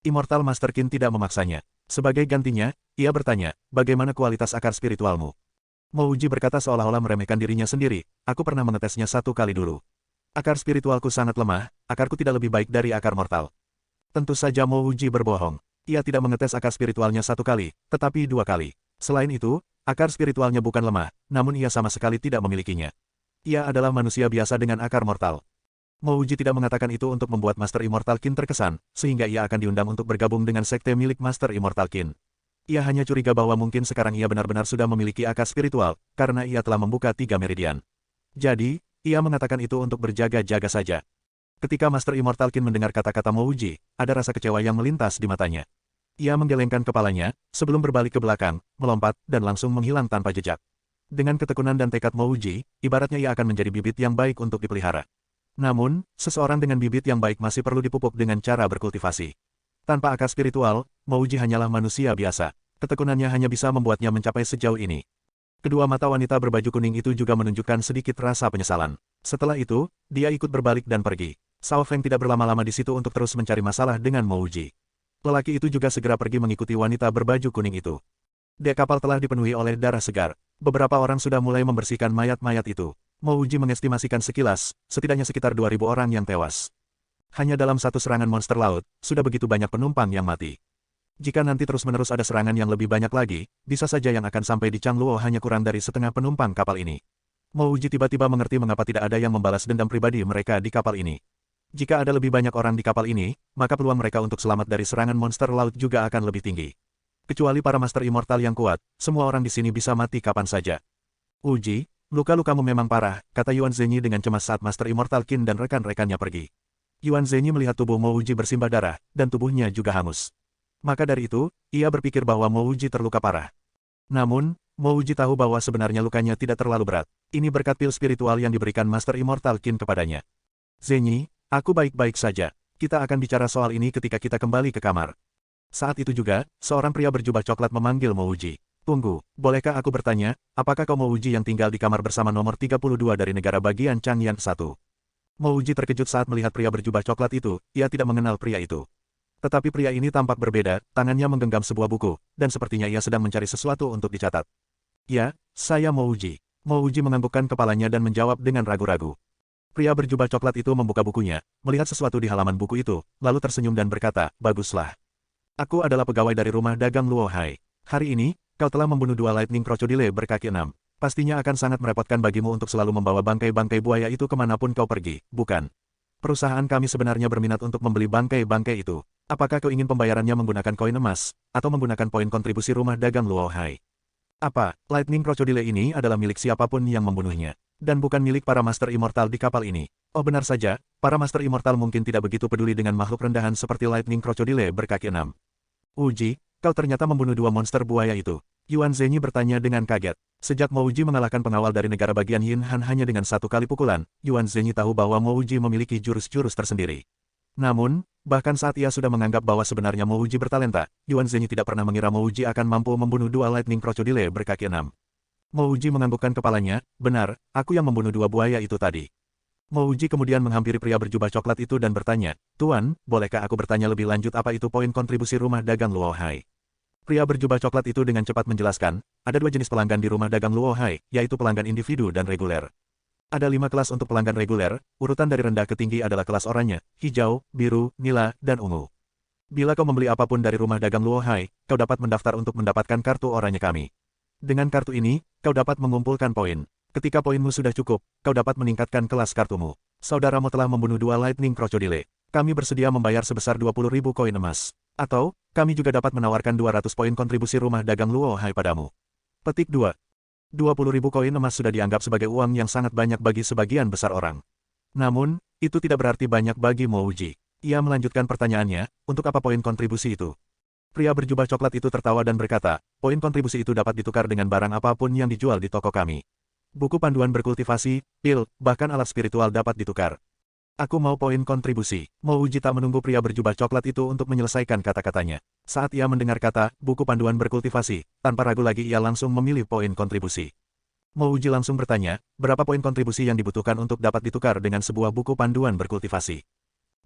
Immortal Master Qin tidak memaksanya. Sebagai gantinya, ia bertanya, bagaimana kualitas akar spiritualmu? Mo Uji berkata seolah-olah meremehkan dirinya sendiri, aku pernah mengetesnya 1 kali dulu. Akar spiritualku sangat lemah, akarku tidak lebih baik dari akar mortal. Tentu saja Mo Uji berbohong. Ia tidak mengetes akar spiritualnya 1 kali, tetapi 2 kali. Selain itu, akar spiritualnya bukan lemah, namun ia sama sekali tidak memilikinya. Ia adalah manusia biasa dengan akar mortal. Mo Uji tidak mengatakan itu untuk membuat Master Immortal Qin terkesan, sehingga ia akan diundang untuk bergabung dengan sekte milik Master Immortal Qin. Ia hanya curiga bahwa mungkin sekarang ia benar-benar sudah memiliki akar spiritual, karena ia telah membuka 3 meridian. Jadi, ia mengatakan itu untuk berjaga-jaga saja. Ketika Master Immortal Qin mendengar kata-kata Mo Uji, ada rasa kecewa yang melintas di matanya. Ia menggelengkan kepalanya, sebelum berbalik ke belakang, melompat, dan langsung menghilang tanpa jejak. Dengan ketekunan dan tekad Mo Uji, ibaratnya ia akan menjadi bibit yang baik untuk dipelihara. Namun, seseorang dengan bibit yang baik masih perlu dipupuk dengan cara berkultivasi. Tanpa akar spiritual, Mo Uji hanyalah manusia biasa. Ketekunannya hanya bisa membuatnya mencapai sejauh ini. Kedua mata wanita berbaju kuning itu juga menunjukkan sedikit rasa penyesalan. Setelah itu, dia ikut berbalik dan pergi. Sao Feng tidak berlama-lama di situ untuk terus mencari masalah dengan Mo Uji. Lelaki itu juga segera pergi mengikuti wanita berbaju kuning itu. Dek kapal telah dipenuhi oleh darah segar. Beberapa orang sudah mulai membersihkan mayat-mayat itu. Mo Uji mengestimasikan sekilas, setidaknya sekitar 2.000 orang yang tewas. Hanya dalam satu serangan monster laut, sudah begitu banyak penumpang yang mati. Jika nanti terus-menerus ada serangan yang lebih banyak lagi, bisa saja yang akan sampai di Changluo hanya kurang dari setengah penumpang kapal ini. Mo Uji tiba-tiba mengerti mengapa tidak ada yang membalas dendam pribadi mereka di kapal ini. Jika ada lebih banyak orang di kapal ini, maka peluang mereka untuk selamat dari serangan monster laut juga akan lebih tinggi. Kecuali para Master Immortal yang kuat, semua orang di sini bisa mati kapan saja. Uji, luka-lukamu memang parah, kata Yuan Zhenyi dengan cemas saat Master Immortal Qin dan rekan-rekannya pergi. Yuan Zhenyi melihat tubuh Mo Uji bersimbah darah, dan tubuhnya juga hangus. Maka dari itu, ia berpikir bahwa Mo Wuji terluka parah. Namun, Mo Wuji tahu bahwa sebenarnya lukanya tidak terlalu berat. Ini berkat pil spiritual yang diberikan Master Immortal Qin kepadanya. Zenyi, aku baik-baik saja. Kita akan bicara soal ini ketika kita kembali ke kamar. Saat itu juga, seorang pria berjubah coklat memanggil Mo Wuji. Tunggu, bolehkah aku bertanya, apakah kau Mo Wuji yang tinggal di kamar bersama nomor 32 dari negara bagian Changyan 1? Mo Wuji terkejut saat melihat pria berjubah coklat itu, ia tidak mengenal pria itu. Tetapi pria ini tampak berbeda, tangannya menggenggam sebuah buku, dan sepertinya ia sedang mencari sesuatu untuk dicatat. Ya, saya Mo Wuji. Mo Wuji menganggukkan kepalanya dan menjawab dengan ragu-ragu. Pria berjubah coklat itu membuka bukunya, melihat sesuatu di halaman buku itu, lalu tersenyum dan berkata, baguslah. Aku adalah pegawai dari rumah dagang Luo Hai. Hari ini, kau telah membunuh 2 lightning crocodile berkaki 6. Pastinya akan sangat merepotkan bagimu untuk selalu membawa bangkai-bangkai buaya itu kemanapun kau pergi, bukan? Perusahaan kami sebenarnya berminat untuk membeli bangkai-bangkai itu. Apakah kau ingin pembayarannya menggunakan koin emas, atau menggunakan poin kontribusi rumah dagang Luo Hai? Apa, lightning crocodile ini adalah milik siapapun yang membunuhnya, dan bukan milik para Master Immortal di kapal ini? Oh benar saja, para Master Immortal mungkin tidak begitu peduli dengan makhluk rendahan seperti lightning crocodile berkaki 6. Wuji, kau ternyata membunuh 2 monster buaya itu. Yuan Zhenyi bertanya dengan kaget. Sejak Mo Wuji mengalahkan pengawal dari negara bagian Yin Han hanya dengan 1 kali pukulan, Yuan Zhenyi tahu bahwa Mo Wuji memiliki jurus-jurus tersendiri. Namun, bahkan saat ia sudah menganggap bahwa sebenarnya Mo Wuji bertalenta, Yuan Zhenyi tidak pernah mengira Mo Wuji akan mampu membunuh 2 lightning crocodile berkaki 6. Mo Wuji menganggukkan kepalanya, benar, aku yang membunuh 2 buaya itu tadi. Mo Wuji kemudian menghampiri pria berjubah coklat itu dan bertanya, Tuan, bolehkah aku bertanya lebih lanjut apa itu poin kontribusi rumah dagang Luo Hai? Pria berjubah coklat itu dengan cepat menjelaskan, ada 2 jenis pelanggan di rumah dagang Luo Hai, yaitu pelanggan individu dan reguler. Ada 5 kelas untuk pelanggan reguler, urutan dari rendah ke tinggi adalah kelas oranye, hijau, biru, nila, dan ungu. Bila kau membeli apapun dari rumah dagang Luo Hai, kau dapat mendaftar untuk mendapatkan kartu oranye kami. Dengan kartu ini, kau dapat mengumpulkan poin. Ketika poinmu sudah cukup, kau dapat meningkatkan kelas kartumu. Saudaramu telah membunuh 2 lightning crocodile. Kami bersedia membayar sebesar 20.000 koin emas. Atau, kami juga dapat menawarkan 200 poin kontribusi rumah dagang Luo Hai padamu. Petik 2. 20.000 koin emas sudah dianggap sebagai uang yang sangat banyak bagi sebagian besar orang. Namun, itu tidak berarti banyak bagi Mo Wuji. Ia melanjutkan pertanyaannya, untuk apa poin kontribusi itu? Pria berjubah coklat itu tertawa dan berkata, poin kontribusi itu dapat ditukar dengan barang apapun yang dijual di toko kami. Buku panduan berkultivasi, pil, bahkan alat spiritual dapat ditukar. Aku mau poin kontribusi. Mo Wuji tak menunggu pria berjubah coklat itu untuk menyelesaikan kata-katanya. Saat ia mendengar kata, buku panduan berkultivasi, tanpa ragu lagi ia langsung memilih poin kontribusi. Mo Wuji langsung bertanya, berapa poin kontribusi yang dibutuhkan untuk dapat ditukar dengan sebuah buku panduan berkultivasi?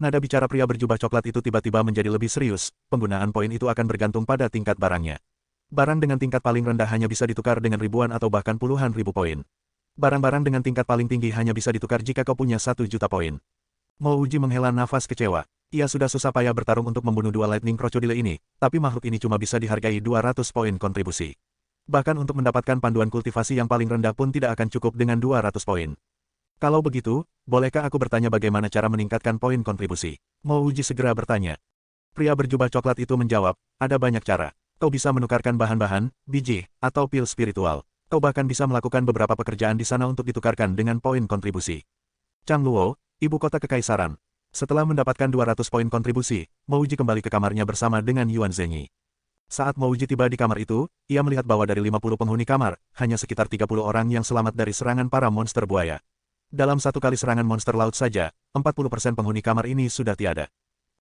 Nada bicara pria berjubah coklat itu tiba-tiba menjadi lebih serius, penggunaan poin itu akan bergantung pada tingkat barangnya. Barang dengan tingkat paling rendah hanya bisa ditukar dengan ribuan atau bahkan puluhan ribu poin. Barang-barang dengan tingkat paling tinggi hanya bisa ditukar jika kau punya 1 juta poin. Mo Wuji menghela nafas kecewa. Ia sudah susah payah bertarung untuk membunuh 2 lightning crocodile ini, tapi makhluk ini cuma bisa dihargai 200 poin kontribusi. Bahkan untuk mendapatkan panduan kultivasi yang paling rendah pun tidak akan cukup dengan 200 poin. Kalau begitu, bolehkah aku bertanya bagaimana cara meningkatkan poin kontribusi? Mo Wuji segera bertanya. Pria berjubah coklat itu menjawab, ada banyak cara. Kau bisa menukarkan bahan-bahan, biji, atau pil spiritual. Kau bahkan bisa melakukan beberapa pekerjaan di sana untuk ditukarkan dengan poin kontribusi. Changluo, ibu kota kekaisaran. Setelah mendapatkan 200 poin kontribusi, Mo Wuji kembali ke kamarnya bersama dengan Yuan Zhenyi. Saat Mo Wuji tiba di kamar itu, ia melihat bahwa dari 50 penghuni kamar, hanya sekitar 30 orang yang selamat dari serangan para monster buaya. Dalam 1 kali serangan monster laut saja, 40% penghuni kamar ini sudah tiada.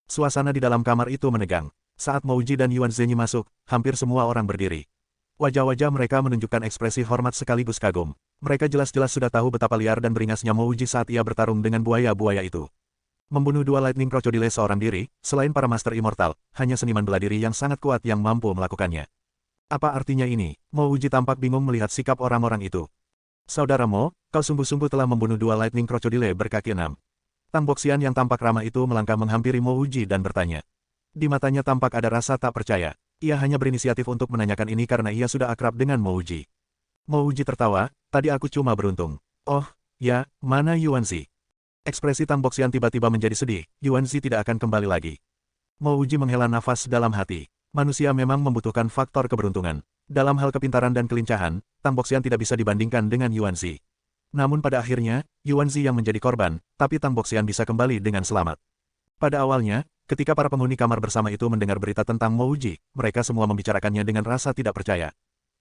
Suasana di dalam kamar itu menegang. Saat Mo Wuji dan Yuan Zhenyi masuk, hampir semua orang berdiri. Wajah-wajah mereka menunjukkan ekspresi hormat sekaligus kagum. Mereka jelas-jelas sudah tahu betapa liar dan beringasnya Mo Wuji saat ia bertarung dengan buaya-buaya itu. Membunuh 2 lightning crocodile seorang diri, selain para master immortal, hanya seniman bela diri yang sangat kuat yang mampu melakukannya. Apa artinya ini? Mo Wuji tampak bingung melihat sikap orang-orang itu. Saudara Mo, kau sungguh-sungguh telah membunuh 2 lightning crocodile berkaki 6. Tang Boxian yang tampak ramah itu melangkah menghampiri Mo Wuji dan bertanya. Di matanya tampak ada rasa tak percaya. Ia hanya berinisiatif untuk menanyakan ini karena ia sudah akrab dengan Mo Wuji. Mo Wuji tertawa, tadi aku cuma beruntung. Oh, ya, mana Yuanzi? Ekspresi Tang Boxian tiba-tiba menjadi sedih, Yuanzi tidak akan kembali lagi. Mo Wuji menghela nafas dalam hati. Manusia memang membutuhkan faktor keberuntungan. Dalam hal kepintaran dan kelincahan, Tang Boxian tidak bisa dibandingkan dengan Yuanzi. Namun pada akhirnya, Yuanzi yang menjadi korban, tapi Tang Boxian bisa kembali dengan selamat. Pada awalnya, Ketika para penghuni kamar bersama itu mendengar berita tentang Mouji, mereka semua membicarakannya dengan rasa tidak percaya.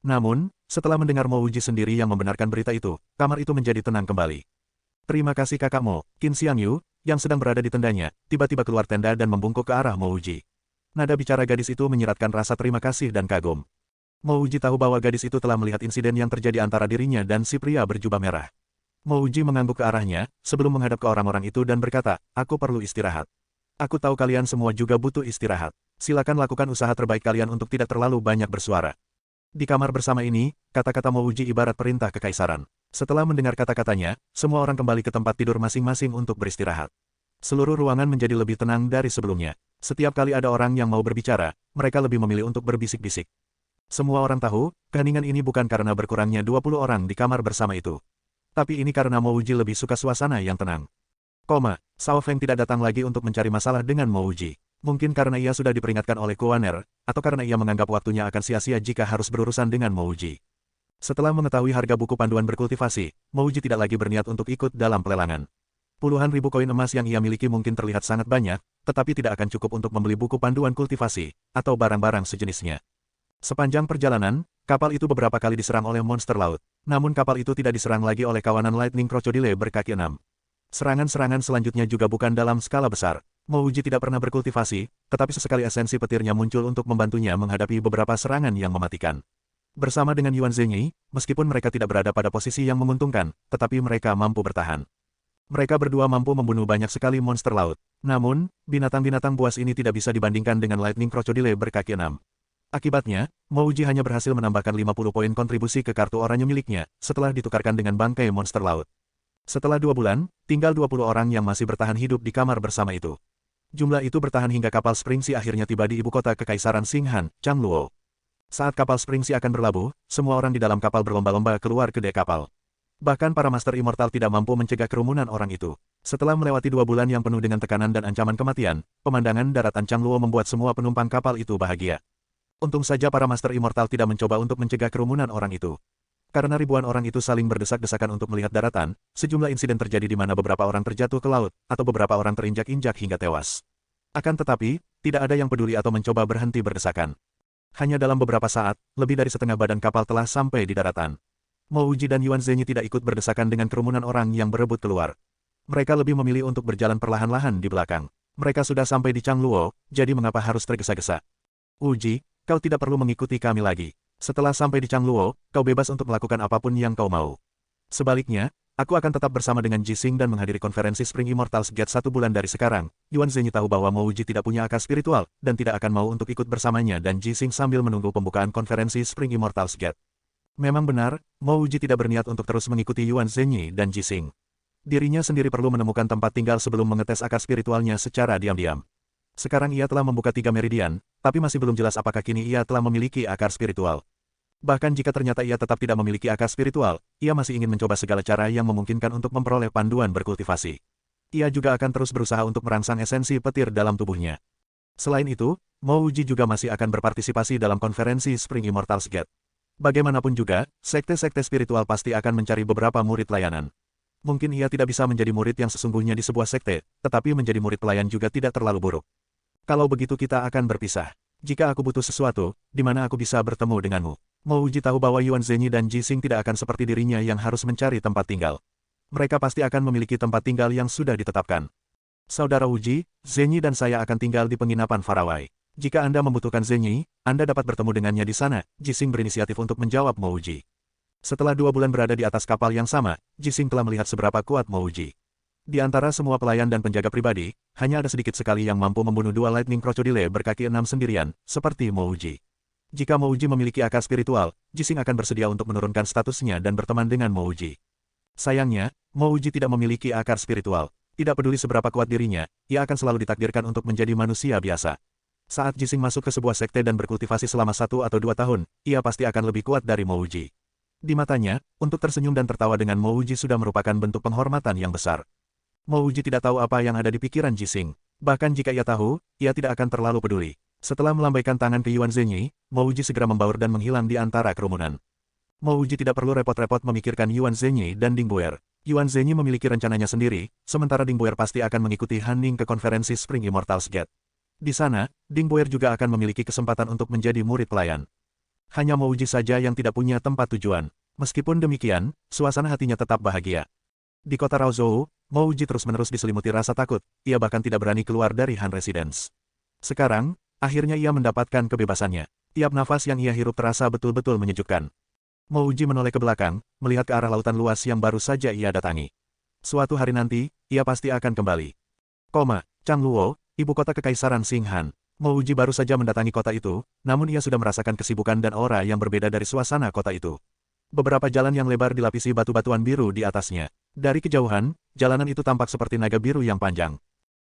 Namun, setelah mendengar Mouji sendiri yang membenarkan berita itu, kamar itu menjadi tenang kembali. Terima kasih kakakmu, Qin Xiangyu, yang sedang berada di tendanya, tiba-tiba keluar tenda dan membungkuk ke arah Mouji. Nada bicara gadis itu menyiratkan rasa terima kasih dan kagum. Mouji tahu bahwa gadis itu telah melihat insiden yang terjadi antara dirinya dan si pria berjubah merah. Mouji mengangguk ke arahnya, sebelum menghadap ke orang-orang itu dan berkata, aku perlu istirahat. Aku tahu kalian semua juga butuh istirahat. Silakan lakukan usaha terbaik kalian untuk tidak terlalu banyak bersuara. Di kamar bersama ini, kata-kata Mouji ibarat perintah kekaisaran. Setelah mendengar kata-katanya, semua orang kembali ke tempat tidur masing-masing untuk beristirahat. Seluruh ruangan menjadi lebih tenang dari sebelumnya. Setiap kali ada orang yang mau berbicara, mereka lebih memilih untuk berbisik-bisik. Semua orang tahu, keheningan ini bukan karena berkurangnya 20 orang di kamar bersama itu. Tapi ini karena Mouji lebih suka suasana yang tenang. Shao Feng tidak datang lagi untuk mencari masalah dengan Mouji. Mungkin karena ia sudah diperingatkan oleh Kuaner, atau karena ia menganggap waktunya akan sia-sia jika harus berurusan dengan Mouji. Setelah mengetahui harga buku panduan berkultivasi, Mouji tidak lagi berniat untuk ikut dalam pelelangan. Puluhan ribu koin emas yang ia miliki mungkin terlihat sangat banyak, tetapi tidak akan cukup untuk membeli buku panduan kultivasi, atau barang-barang sejenisnya. Sepanjang perjalanan, kapal itu beberapa kali diserang oleh monster laut. Namun kapal itu tidak diserang lagi oleh kawanan Lightning Crocodile berkaki 6. Serangan-serangan selanjutnya juga bukan dalam skala besar. Mouji tidak pernah berkultivasi, tetapi sesekali esensi petirnya muncul untuk membantunya menghadapi beberapa serangan yang mematikan. Bersama dengan Yuan Zhenyi, meskipun mereka tidak berada pada posisi yang menguntungkan, tetapi mereka mampu bertahan. Mereka berdua mampu membunuh banyak sekali monster laut. Namun, binatang-binatang buas ini tidak bisa dibandingkan dengan Lightning Crocodile berkaki 6. Akibatnya, Mouji hanya berhasil menambahkan 50 poin kontribusi ke kartu oranye miliknya, setelah ditukarkan dengan bangkai monster laut. Setelah 2 bulan, tinggal 20 orang yang masih bertahan hidup di kamar bersama itu. Jumlah itu bertahan hingga kapal Springsi akhirnya tiba di ibu kota Kekaisaran Xinghan, Changluo. Saat kapal Springsi akan berlabuh, semua orang di dalam kapal berlomba-lomba keluar ke dek kapal. Bahkan para Master Immortal tidak mampu mencegah kerumunan orang itu. Setelah melewati 2 bulan yang penuh dengan tekanan dan ancaman kematian, pemandangan daratan Changluo membuat semua penumpang kapal itu bahagia. Untung saja para Master Immortal tidak mencoba untuk mencegah kerumunan orang itu. Karena ribuan orang itu saling berdesak-desakan untuk melihat daratan, sejumlah insiden terjadi di mana beberapa orang terjatuh ke laut, atau beberapa orang terinjak-injak hingga tewas. Akan tetapi, tidak ada yang peduli atau mencoba berhenti berdesakan. Hanya dalam beberapa saat, lebih dari setengah badan kapal telah sampai di daratan. Mouji dan Yuan Zhenyi tidak ikut berdesakan dengan kerumunan orang yang berebut keluar. Mereka lebih memilih untuk berjalan perlahan-lahan di belakang. Mereka sudah sampai di Changluo, jadi mengapa harus tergesa-gesa? Uji, kau tidak perlu mengikuti kami lagi. Setelah sampai di Changluo, kau bebas untuk melakukan apapun yang kau mau. Sebaliknya, aku akan tetap bersama dengan Jixing dan menghadiri konferensi Spring Immortals Gate 1 bulan dari sekarang. Yuan Zhenyi tahu bahwa Mouji tidak punya akar spiritual, dan tidak akan mau untuk ikut bersamanya dan Jixing sambil menunggu pembukaan konferensi Spring Immortals Gate. Memang benar, Mouji tidak berniat untuk terus mengikuti Yuan Zhenyi dan Jixing. Dirinya sendiri perlu menemukan tempat tinggal sebelum mengetes akar spiritualnya secara diam-diam. Sekarang ia telah membuka 3 meridian, tapi masih belum jelas apakah kini ia telah memiliki akar spiritual. Bahkan jika ternyata ia tetap tidak memiliki akar spiritual, ia masih ingin mencoba segala cara yang memungkinkan untuk memperoleh panduan berkultivasi. Ia juga akan terus berusaha untuk merangsang esensi petir dalam tubuhnya. Selain itu, Mouji juga masih akan berpartisipasi dalam konferensi Spring Immortals Gate. Bagaimanapun juga, sekte-sekte spiritual pasti akan mencari beberapa murid layanan. Mungkin ia tidak bisa menjadi murid yang sesungguhnya di sebuah sekte, tetapi menjadi murid pelayan juga tidak terlalu buruk. Kalau begitu kita akan berpisah. Jika aku butuh sesuatu, di mana aku bisa bertemu denganmu? Mouji tahu bahwa Yuan Zhenyi dan Jixing tidak akan seperti dirinya yang harus mencari tempat tinggal. Mereka pasti akan memiliki tempat tinggal yang sudah ditetapkan. Saudara Uji, Zhenyi dan saya akan tinggal di penginapan Faraway. Jika Anda membutuhkan Zhenyi, Anda dapat bertemu dengannya di sana. Jixing berinisiatif untuk menjawab Mouji. Setelah 2 bulan berada di atas kapal yang sama, Jixing telah melihat seberapa kuat Mouji. Di antara semua pelayan dan penjaga pribadi, hanya ada sedikit sekali yang mampu membunuh 2 Lightning Crocodile berkaki 6 sendirian, seperti Mouji. Jika Mouji memiliki akar spiritual, Jixing akan bersedia untuk menurunkan statusnya dan berteman dengan Mouji. Sayangnya, Mouji tidak memiliki akar spiritual. Tidak peduli seberapa kuat dirinya, ia akan selalu ditakdirkan untuk menjadi manusia biasa. Saat Jixing masuk ke sebuah sekte dan berkultivasi selama 1 atau 2 tahun, ia pasti akan lebih kuat dari Mouji. Di matanya, untuk tersenyum dan tertawa dengan Mouji sudah merupakan bentuk penghormatan yang besar. Mouji tidak tahu apa yang ada di pikiran Jixing. Bahkan jika ia tahu, ia tidak akan terlalu peduli. Setelah melambaikan tangan ke Yuan Zhenyi, Mouji segera membaur dan menghilang di antara kerumunan. Mouji tidak perlu repot-repot memikirkan Yuan Zhenyi dan Ding Buer. Yuan Zhenyi memiliki rencananya sendiri, sementara Ding Buer pasti akan mengikuti Han Ning ke konferensi Spring Immortals Gate. Di sana, Ding Boer juga akan memiliki kesempatan untuk menjadi murid pelayan. Hanya Mouji saja yang tidak punya tempat tujuan. Meskipun demikian, suasana hatinya tetap bahagia. Di kota Raozhou, Mouji terus-menerus diselimuti rasa takut, ia bahkan tidak berani keluar dari Han Residence. Sekarang, akhirnya ia mendapatkan kebebasannya. Tiap nafas yang ia hirup terasa betul-betul menyejukkan. Mouji menoleh ke belakang, melihat ke arah lautan luas yang baru saja ia datangi. Suatu hari nanti, ia pasti akan kembali. Changluo, ibu kota Kekaisaran Xinghan. Mouji baru saja mendatangi kota itu, namun ia sudah merasakan kesibukan dan aura yang berbeda dari suasana kota itu. Beberapa jalan yang lebar dilapisi batu-batuan biru di atasnya. Dari kejauhan, jalanan itu tampak seperti naga biru yang panjang.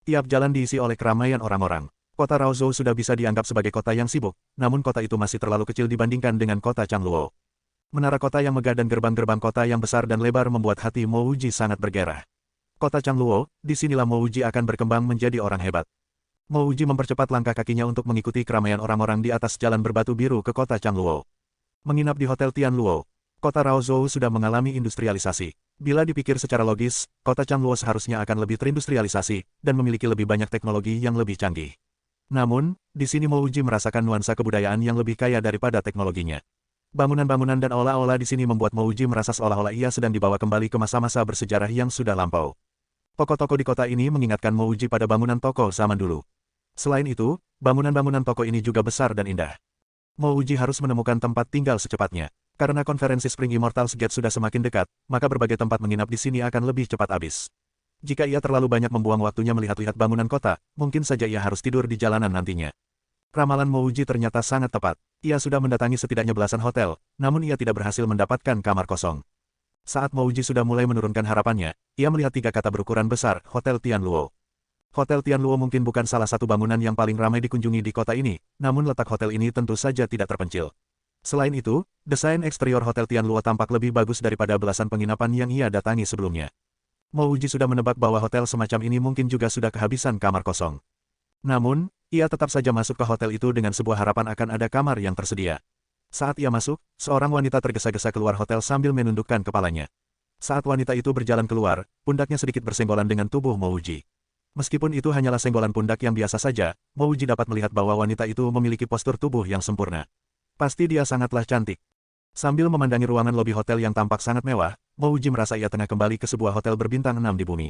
Tiap jalan diisi oleh keramaian orang-orang. Kota Raozhou sudah bisa dianggap sebagai kota yang sibuk, namun kota itu masih terlalu kecil dibandingkan dengan kota Changluo. Menara kota yang megah dan gerbang-gerbang kota yang besar dan lebar membuat hati Mouji sangat bergairah. Kota Changluo, disinilah Mouji akan berkembang menjadi orang hebat. Mouji mempercepat langkah kakinya untuk mengikuti keramaian orang-orang di atas jalan berbatu biru ke kota Changluo. Menginap di Hotel Tianluo. Kota Raozhou sudah mengalami industrialisasi. Bila dipikir secara logis, kota Changluo seharusnya akan lebih terindustrialisasi, dan memiliki lebih banyak teknologi yang lebih canggih. Namun, di sini Mouji merasakan nuansa kebudayaan yang lebih kaya daripada teknologinya. Bangunan-bangunan dan olah-olah di sini membuat Mouji merasa seolah-olah ia sedang dibawa kembali ke masa-masa bersejarah yang sudah lampau. Toko-toko di kota ini mengingatkan Mouji pada bangunan toko zaman dulu. Selain itu, bangunan-bangunan toko ini juga besar dan indah. Mouji harus menemukan tempat tinggal secepatnya. Karena konferensi Spring Immortals Gate sudah semakin dekat, maka berbagai tempat menginap di sini akan lebih cepat habis. Jika ia terlalu banyak membuang waktunya melihat-lihat bangunan kota, mungkin saja ia harus tidur di jalanan nantinya. Ramalan Mouji ternyata sangat tepat. Ia sudah mendatangi setidaknya belasan hotel, namun ia tidak berhasil mendapatkan kamar kosong. Saat Mouji sudah mulai menurunkan harapannya, ia melihat 3 kata berukuran besar, Hotel Tianluo. Hotel Tianluo mungkin bukan salah satu bangunan yang paling ramai dikunjungi di kota ini, namun letak hotel ini tentu saja tidak terpencil. Selain itu, desain eksterior Hotel Tianluo tampak lebih bagus daripada belasan penginapan yang ia datangi sebelumnya. Mouji sudah menebak bahwa hotel semacam ini mungkin juga sudah kehabisan kamar kosong. Namun, ia tetap saja masuk ke hotel itu dengan sebuah harapan akan ada kamar yang tersedia. Saat ia masuk, seorang wanita tergesa-gesa keluar hotel sambil menundukkan kepalanya. Saat wanita itu berjalan keluar, pundaknya sedikit bersenggolan dengan tubuh Mouji. Meskipun itu hanyalah senggolan pundak yang biasa saja, Mouji dapat melihat bahwa wanita itu memiliki postur tubuh yang sempurna. Pasti dia sangatlah cantik. Sambil memandangi ruangan lobi hotel yang tampak sangat mewah, Mouji merasa ia tengah kembali ke sebuah hotel berbintang 6 di bumi.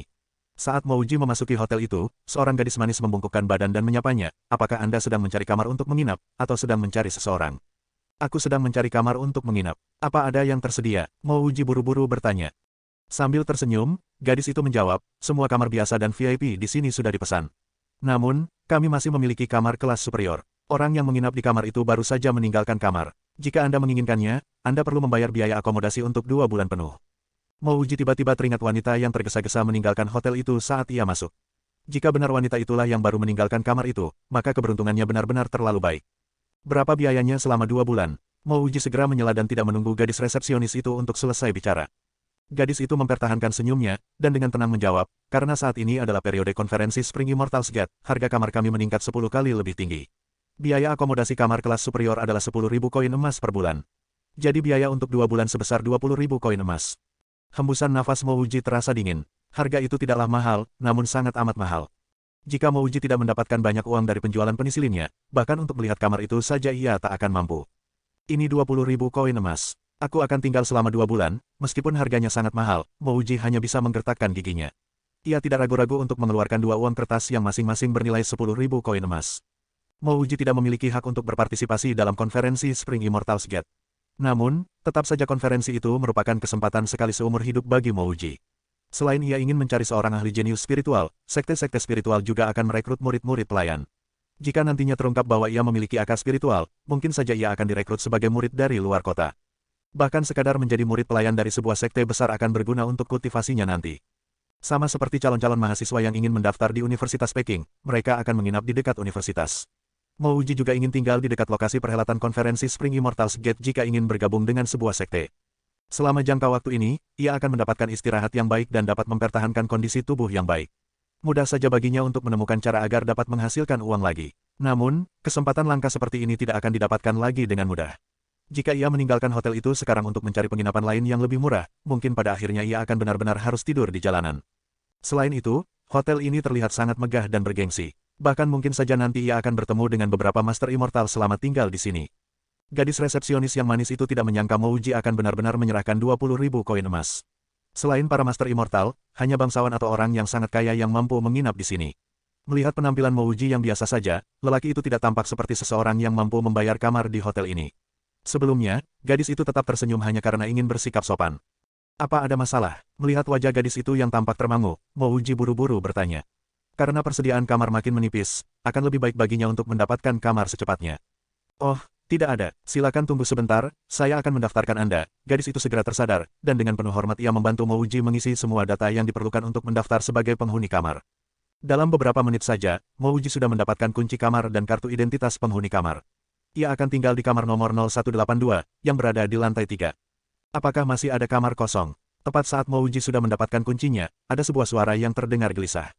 Saat Mouji memasuki hotel itu, seorang gadis manis membungkukkan badan dan menyapanya, "Apakah Anda sedang mencari kamar untuk menginap, atau sedang mencari seseorang?" "Aku sedang mencari kamar untuk menginap. Apa ada yang tersedia?" Mouji buru-buru bertanya. Sambil tersenyum, gadis itu menjawab, "Semua kamar biasa dan VIP di sini sudah dipesan. Namun, kami masih memiliki kamar kelas superior. Orang yang menginap di kamar itu baru saja meninggalkan kamar. Jika Anda menginginkannya, Anda perlu membayar biaya akomodasi untuk 2 bulan penuh." Mouji tiba-tiba teringat wanita yang tergesa-gesa meninggalkan hotel itu saat ia masuk. Jika benar wanita itulah yang baru meninggalkan kamar itu, maka keberuntungannya benar-benar terlalu baik. Berapa biayanya selama 2 bulan? Mouji segera menyela dan tidak menunggu gadis resepsionis itu untuk selesai bicara. Gadis itu mempertahankan senyumnya, dan dengan tenang menjawab, "Karena saat ini adalah periode konferensi Spring Immortals Gate, harga kamar kami meningkat 10 kali lebih tinggi. Biaya akomodasi kamar kelas superior adalah 10.000 koin emas per bulan. Jadi biaya untuk 2 bulan sebesar 20.000 koin emas." Hembusan nafas Mouji terasa dingin. Harga itu tidaklah mahal, namun sangat amat mahal. Jika Mouji tidak mendapatkan banyak uang dari penjualan penisilinnya, bahkan untuk melihat kamar itu saja ia tak akan mampu. "Ini 20.000 koin emas. Aku akan tinggal selama 2 bulan, meskipun harganya sangat mahal." Mouji hanya bisa menggertakkan giginya. Ia tidak ragu-ragu untuk mengeluarkan 2 uang kertas yang masing-masing bernilai 10.000 koin emas. Mouji tidak memiliki hak untuk berpartisipasi dalam konferensi Spring Immortals Gate. Namun, tetap saja konferensi itu merupakan kesempatan sekali seumur hidup bagi Mouji. Selain ia ingin mencari seorang ahli jenius spiritual, sekte-sekte spiritual juga akan merekrut murid-murid pelayan. Jika nantinya terungkap bahwa ia memiliki akal spiritual, mungkin saja ia akan direkrut sebagai murid dari luar kota. Bahkan sekadar menjadi murid pelayan dari sebuah sekte besar akan berguna untuk kultivasinya nanti. Sama seperti calon-calon mahasiswa yang ingin mendaftar di Universitas Peking, mereka akan menginap di dekat universitas. Mouji juga ingin tinggal di dekat lokasi perhelatan konferensi Spring Immortals Gate jika ingin bergabung dengan sebuah sekte. Selama jangka waktu ini, ia akan mendapatkan istirahat yang baik dan dapat mempertahankan kondisi tubuh yang baik. Mudah saja baginya untuk menemukan cara agar dapat menghasilkan uang lagi. Namun, kesempatan langka seperti ini tidak akan didapatkan lagi dengan mudah. Jika ia meninggalkan hotel itu sekarang untuk mencari penginapan lain yang lebih murah, mungkin pada akhirnya ia akan benar-benar harus tidur di jalanan. Selain itu, hotel ini terlihat sangat megah dan bergengsi. Bahkan mungkin saja nanti ia akan bertemu dengan beberapa Master Immortal selama tinggal di sini. Gadis resepsionis yang manis itu tidak menyangka Mouji akan benar-benar menyerahkan 20.000 koin emas. Selain para Master Immortal, hanya bangsawan atau orang yang sangat kaya yang mampu menginap di sini. Melihat penampilan Mouji yang biasa saja, lelaki itu tidak tampak seperti seseorang yang mampu membayar kamar di hotel ini. Sebelumnya, gadis itu tetap tersenyum hanya karena ingin bersikap sopan. Apa ada masalah? Melihat wajah gadis itu yang tampak termangu, Mouji buru-buru bertanya. Karena persediaan kamar makin menipis, akan lebih baik baginya untuk mendapatkan kamar secepatnya. Oh, tidak ada, silakan tunggu sebentar, saya akan mendaftarkan Anda. Gadis itu segera tersadar, dan dengan penuh hormat ia membantu Mouji mengisi semua data yang diperlukan untuk mendaftar sebagai penghuni kamar. Dalam beberapa menit saja, Mouji sudah mendapatkan kunci kamar dan kartu identitas penghuni kamar. Ia akan tinggal di kamar nomor 0182, yang berada di lantai 3. Apakah masih ada kamar kosong? Tepat saat Mouji sudah mendapatkan kuncinya, ada sebuah suara yang terdengar gelisah.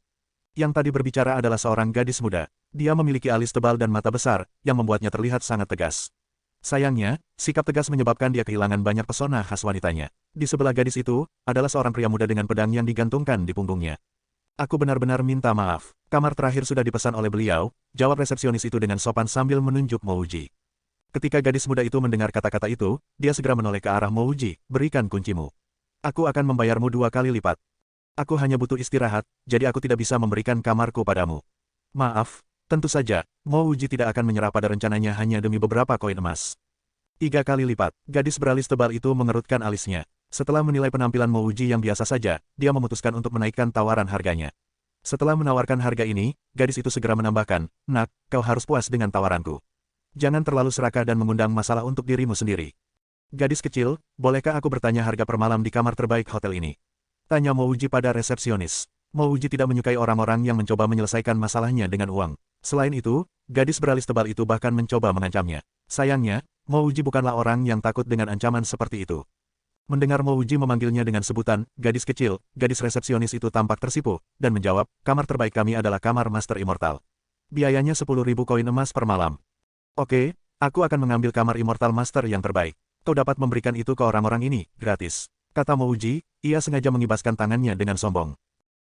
Yang tadi berbicara adalah seorang gadis muda. Dia memiliki alis tebal dan mata besar, yang membuatnya terlihat sangat tegas. Sayangnya, sikap tegas menyebabkan dia kehilangan banyak pesona khas wanitanya. Di sebelah gadis itu, adalah seorang pria muda dengan pedang yang digantungkan di punggungnya. Aku benar-benar minta maaf. Kamar terakhir sudah dipesan oleh beliau, jawab resepsionis itu dengan sopan sambil menunjuk Mouji. Ketika gadis muda itu mendengar kata-kata itu, dia segera menoleh ke arah Mouji, berikan kuncimu. Aku akan membayarmu 2 kali lipat. Aku hanya butuh istirahat, jadi aku tidak bisa memberikan kamarku padamu. Maaf, tentu saja, Mouji tidak akan menyerah pada rencananya hanya demi beberapa koin emas. 3 kali lipat, gadis beralis tebal itu mengerutkan alisnya. Setelah menilai penampilan Mouji yang biasa saja, dia memutuskan untuk menaikkan tawaran harganya. Setelah menawarkan harga ini, gadis itu segera menambahkan, "Nak, kau harus puas dengan tawaranku. Jangan terlalu serakah dan mengundang masalah untuk dirimu sendiri." Gadis kecil, bolehkah aku bertanya harga per malam di kamar terbaik hotel ini? Tanya Mouji pada resepsionis. Mouji tidak menyukai orang-orang yang mencoba menyelesaikan masalahnya dengan uang. Selain itu, gadis beralis tebal itu bahkan mencoba mengancamnya. Sayangnya, Mouji bukanlah orang yang takut dengan ancaman seperti itu. Mendengar Mouji memanggilnya dengan sebutan, gadis kecil, gadis resepsionis itu tampak tersipu, dan menjawab, kamar terbaik kami adalah kamar Master Immortal. Biayanya 10.000 koin emas per malam. Oke, aku akan mengambil kamar Immortal Master yang terbaik. Kau dapat memberikan itu ke orang-orang ini, gratis. Kata Mouji, ia sengaja mengibaskan tangannya dengan sombong.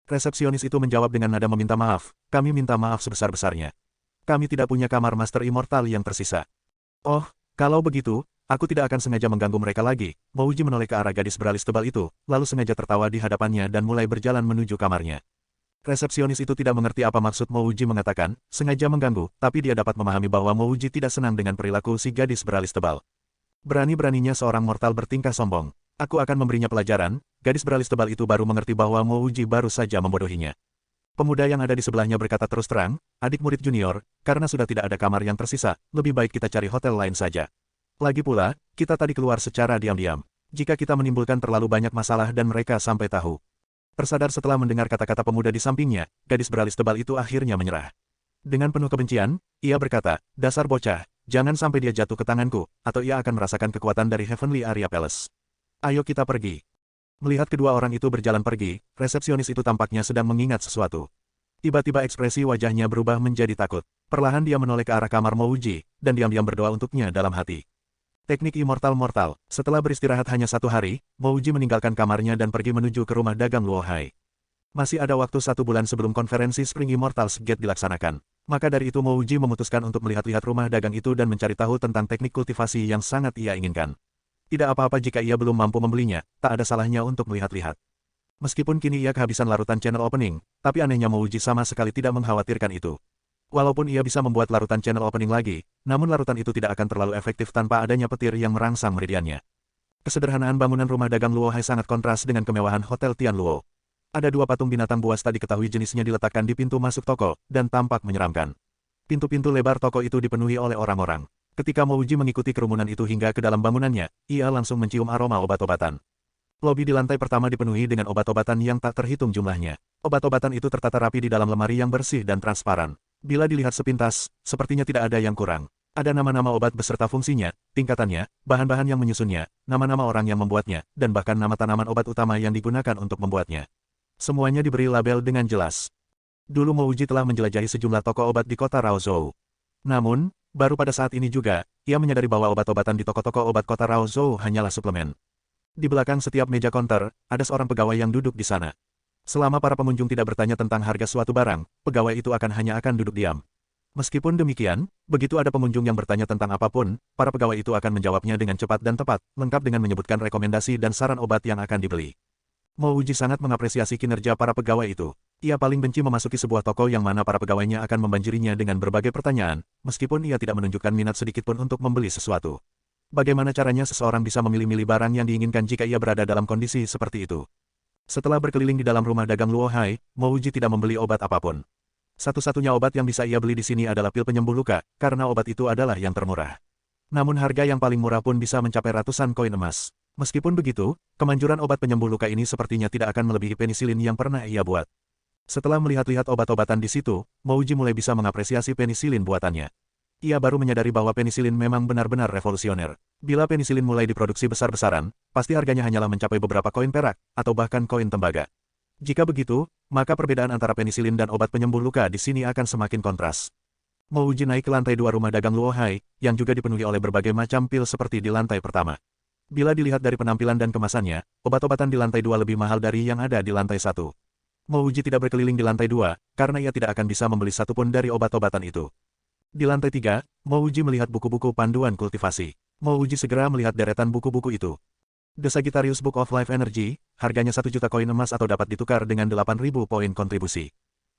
Resepsionis itu menjawab dengan nada meminta maaf, kami minta maaf sebesar-besarnya. Kami tidak punya kamar Master Immortal yang tersisa. Oh, kalau begitu, aku tidak akan sengaja mengganggu mereka lagi. Mouji menoleh ke arah gadis beralis tebal itu, lalu sengaja tertawa di hadapannya dan mulai berjalan menuju kamarnya. Resepsionis itu tidak mengerti apa maksud Mouji mengatakan, sengaja mengganggu, tapi dia dapat memahami bahwa Mouji tidak senang dengan perilaku si gadis beralis tebal. Berani-beraninya seorang mortal bertingkah sombong. Aku akan memberinya pelajaran. Gadis beralis tebal itu baru mengerti bahwa Mouji baru saja membodohinya. Pemuda yang ada di sebelahnya berkata terus terang, adik murid junior, karena sudah tidak ada kamar yang tersisa, lebih baik kita cari hotel lain saja. Lagi pula, kita tadi keluar secara diam-diam. Jika kita menimbulkan terlalu banyak masalah dan mereka sampai tahu. Tersadar setelah mendengar kata-kata pemuda di sampingnya, gadis beralis tebal itu akhirnya menyerah. Dengan penuh kebencian, ia berkata, dasar bocah, jangan sampai dia jatuh ke tanganku, atau ia akan merasakan kekuatan dari Heavenly Area Palace. Ayo kita pergi. Melihat kedua orang itu berjalan pergi, resepsionis itu tampaknya sedang mengingat sesuatu. Tiba-tiba ekspresi wajahnya berubah menjadi takut. Perlahan dia menoleh ke arah kamar Mouji, dan diam-diam berdoa untuknya dalam hati. Teknik Immortal Mortal. Setelah beristirahat hanya 1 hari, Mouji meninggalkan kamarnya dan pergi menuju ke rumah dagang Luohai. Masih ada waktu 1 bulan sebelum konferensi Spring Immortals Gate dilaksanakan. Maka dari itu Mouji memutuskan untuk melihat-lihat rumah dagang itu dan mencari tahu tentang teknik kultivasi yang sangat ia inginkan. Tidak apa-apa jika ia belum mampu membelinya, tak ada salahnya untuk melihat-lihat. Meskipun kini ia kehabisan larutan channel opening, tapi anehnya Mouji sama sekali tidak mengkhawatirkan itu. Walaupun ia bisa membuat larutan channel opening lagi, namun larutan itu tidak akan terlalu efektif tanpa adanya petir yang merangsang meridiannya. Kesederhanaan bangunan rumah dagang Luohai sangat kontras dengan kemewahan Hotel Tian Luo. Ada 2 patung binatang buas tak diketahui jenisnya diletakkan di pintu masuk toko, dan tampak menyeramkan. Pintu-pintu lebar toko itu dipenuhi oleh orang-orang. Ketika Mouji mengikuti kerumunan itu hingga ke dalam bangunannya, ia langsung mencium aroma obat-obatan. Lobi di lantai pertama dipenuhi dengan obat-obatan yang tak terhitung jumlahnya. Obat-obatan itu tertata rapi di dalam lemari yang bersih dan transparan. Bila dilihat sepintas, sepertinya tidak ada yang kurang. Ada nama-nama obat beserta fungsinya, tingkatannya, bahan-bahan yang menyusunnya, nama-nama orang yang membuatnya, dan bahkan nama tanaman obat utama yang digunakan untuk membuatnya. Semuanya diberi label dengan jelas. Dulu Mouji telah menjelajahi sejumlah toko obat di kota Raozhou. Namun, baru pada saat ini juga, ia menyadari bahwa obat-obatan di toko-toko obat kota Raozhou hanyalah suplemen. Di belakang setiap meja konter, ada seorang pegawai yang duduk di sana. Selama para pengunjung tidak bertanya tentang harga suatu barang, pegawai itu hanya akan duduk diam. Meskipun demikian, begitu ada pengunjung yang bertanya tentang apapun, para pegawai itu akan menjawabnya dengan cepat dan tepat, lengkap dengan menyebutkan rekomendasi dan saran obat yang akan dibeli. Mouji sangat mengapresiasi kinerja para pegawai itu. Ia paling benci memasuki sebuah toko yang mana para pegawainya akan membanjirinya dengan berbagai pertanyaan, meskipun ia tidak menunjukkan minat sedikitpun untuk membeli sesuatu. Bagaimana caranya seseorang bisa memilih-milih barang yang diinginkan jika ia berada dalam kondisi seperti itu? Setelah berkeliling di dalam rumah dagang Luohai, Mouji tidak membeli obat apapun. Satu-satunya obat yang bisa ia beli di sini adalah pil penyembuh luka, karena obat itu adalah yang termurah. Namun harga yang paling murah pun bisa mencapai ratusan koin emas. Meskipun begitu, kemanjuran obat penyembuh luka ini sepertinya tidak akan melebihi penisilin yang pernah ia buat. Setelah melihat-lihat obat-obatan di situ, Mouji mulai bisa mengapresiasi penisilin buatannya. Ia baru menyadari bahwa penisilin memang benar-benar revolusioner. Bila penisilin mulai diproduksi besar-besaran, pasti harganya hanyalah mencapai beberapa koin perak, atau bahkan koin tembaga. Jika begitu, maka perbedaan antara penisilin dan obat penyembuh luka di sini akan semakin kontras. Mouji naik ke lantai 2 rumah dagang Luohai, yang juga dipenuhi oleh berbagai macam pil seperti di lantai pertama. Bila dilihat dari penampilan dan kemasannya, obat-obatan di lantai 2 lebih mahal dari yang ada di lantai 1. Mouji tidak berkeliling di lantai 2, karena ia tidak akan bisa membeli satupun dari obat-obatan itu. Di lantai 3, Mouji melihat buku-buku panduan kultivasi. Mouji segera melihat deretan buku-buku itu. The Sagittarius Book of Life Energy, harganya 1 juta koin emas atau dapat ditukar dengan 8.000 poin kontribusi.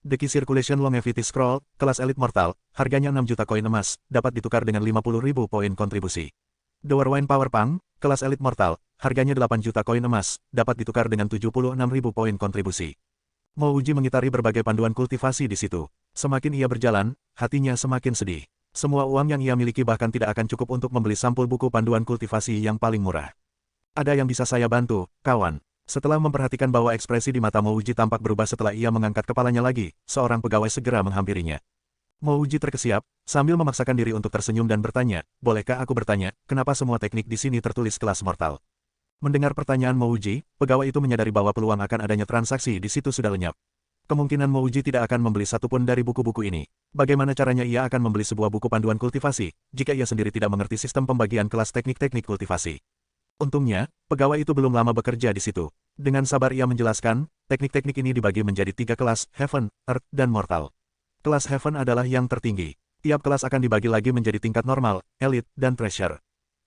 The Key Circulation Longevity Scroll, kelas Elite Mortal, harganya 6 juta koin emas, dapat ditukar dengan 50.000 poin kontribusi. The Warwine Power Pang, kelas Elite Mortal, harganya 8 juta koin emas, dapat ditukar dengan 76.000 poin kontribusi. Mouji mengitari berbagai panduan kultivasi di situ. Semakin ia berjalan, hatinya semakin sedih. Semua uang yang ia miliki bahkan tidak akan cukup untuk membeli sampul buku panduan kultivasi yang paling murah. Ada yang bisa saya bantu, kawan? Setelah memperhatikan bahwa ekspresi di mata Mouji tampak berubah setelah ia mengangkat kepalanya lagi, seorang pegawai segera menghampirinya. Mouji terkesiap, sambil memaksakan diri untuk tersenyum dan bertanya, bolehkah aku bertanya, kenapa semua teknik di sini tertulis kelas mortal? Mendengar pertanyaan Mouji, pegawai itu menyadari bahwa peluang akan adanya transaksi di situ sudah lenyap. Kemungkinan Mouji tidak akan membeli satupun dari buku-buku ini. Bagaimana caranya ia akan membeli sebuah buku panduan kultivasi, jika ia sendiri tidak mengerti sistem pembagian kelas teknik-teknik kultivasi? Untungnya, pegawai itu belum lama bekerja di situ. Dengan sabar ia menjelaskan, teknik-teknik ini dibagi menjadi 3 kelas, Heaven, Earth, dan Mortal. Kelas Heaven adalah yang tertinggi. Tiap kelas akan dibagi lagi menjadi tingkat normal, Elite, dan Treasure.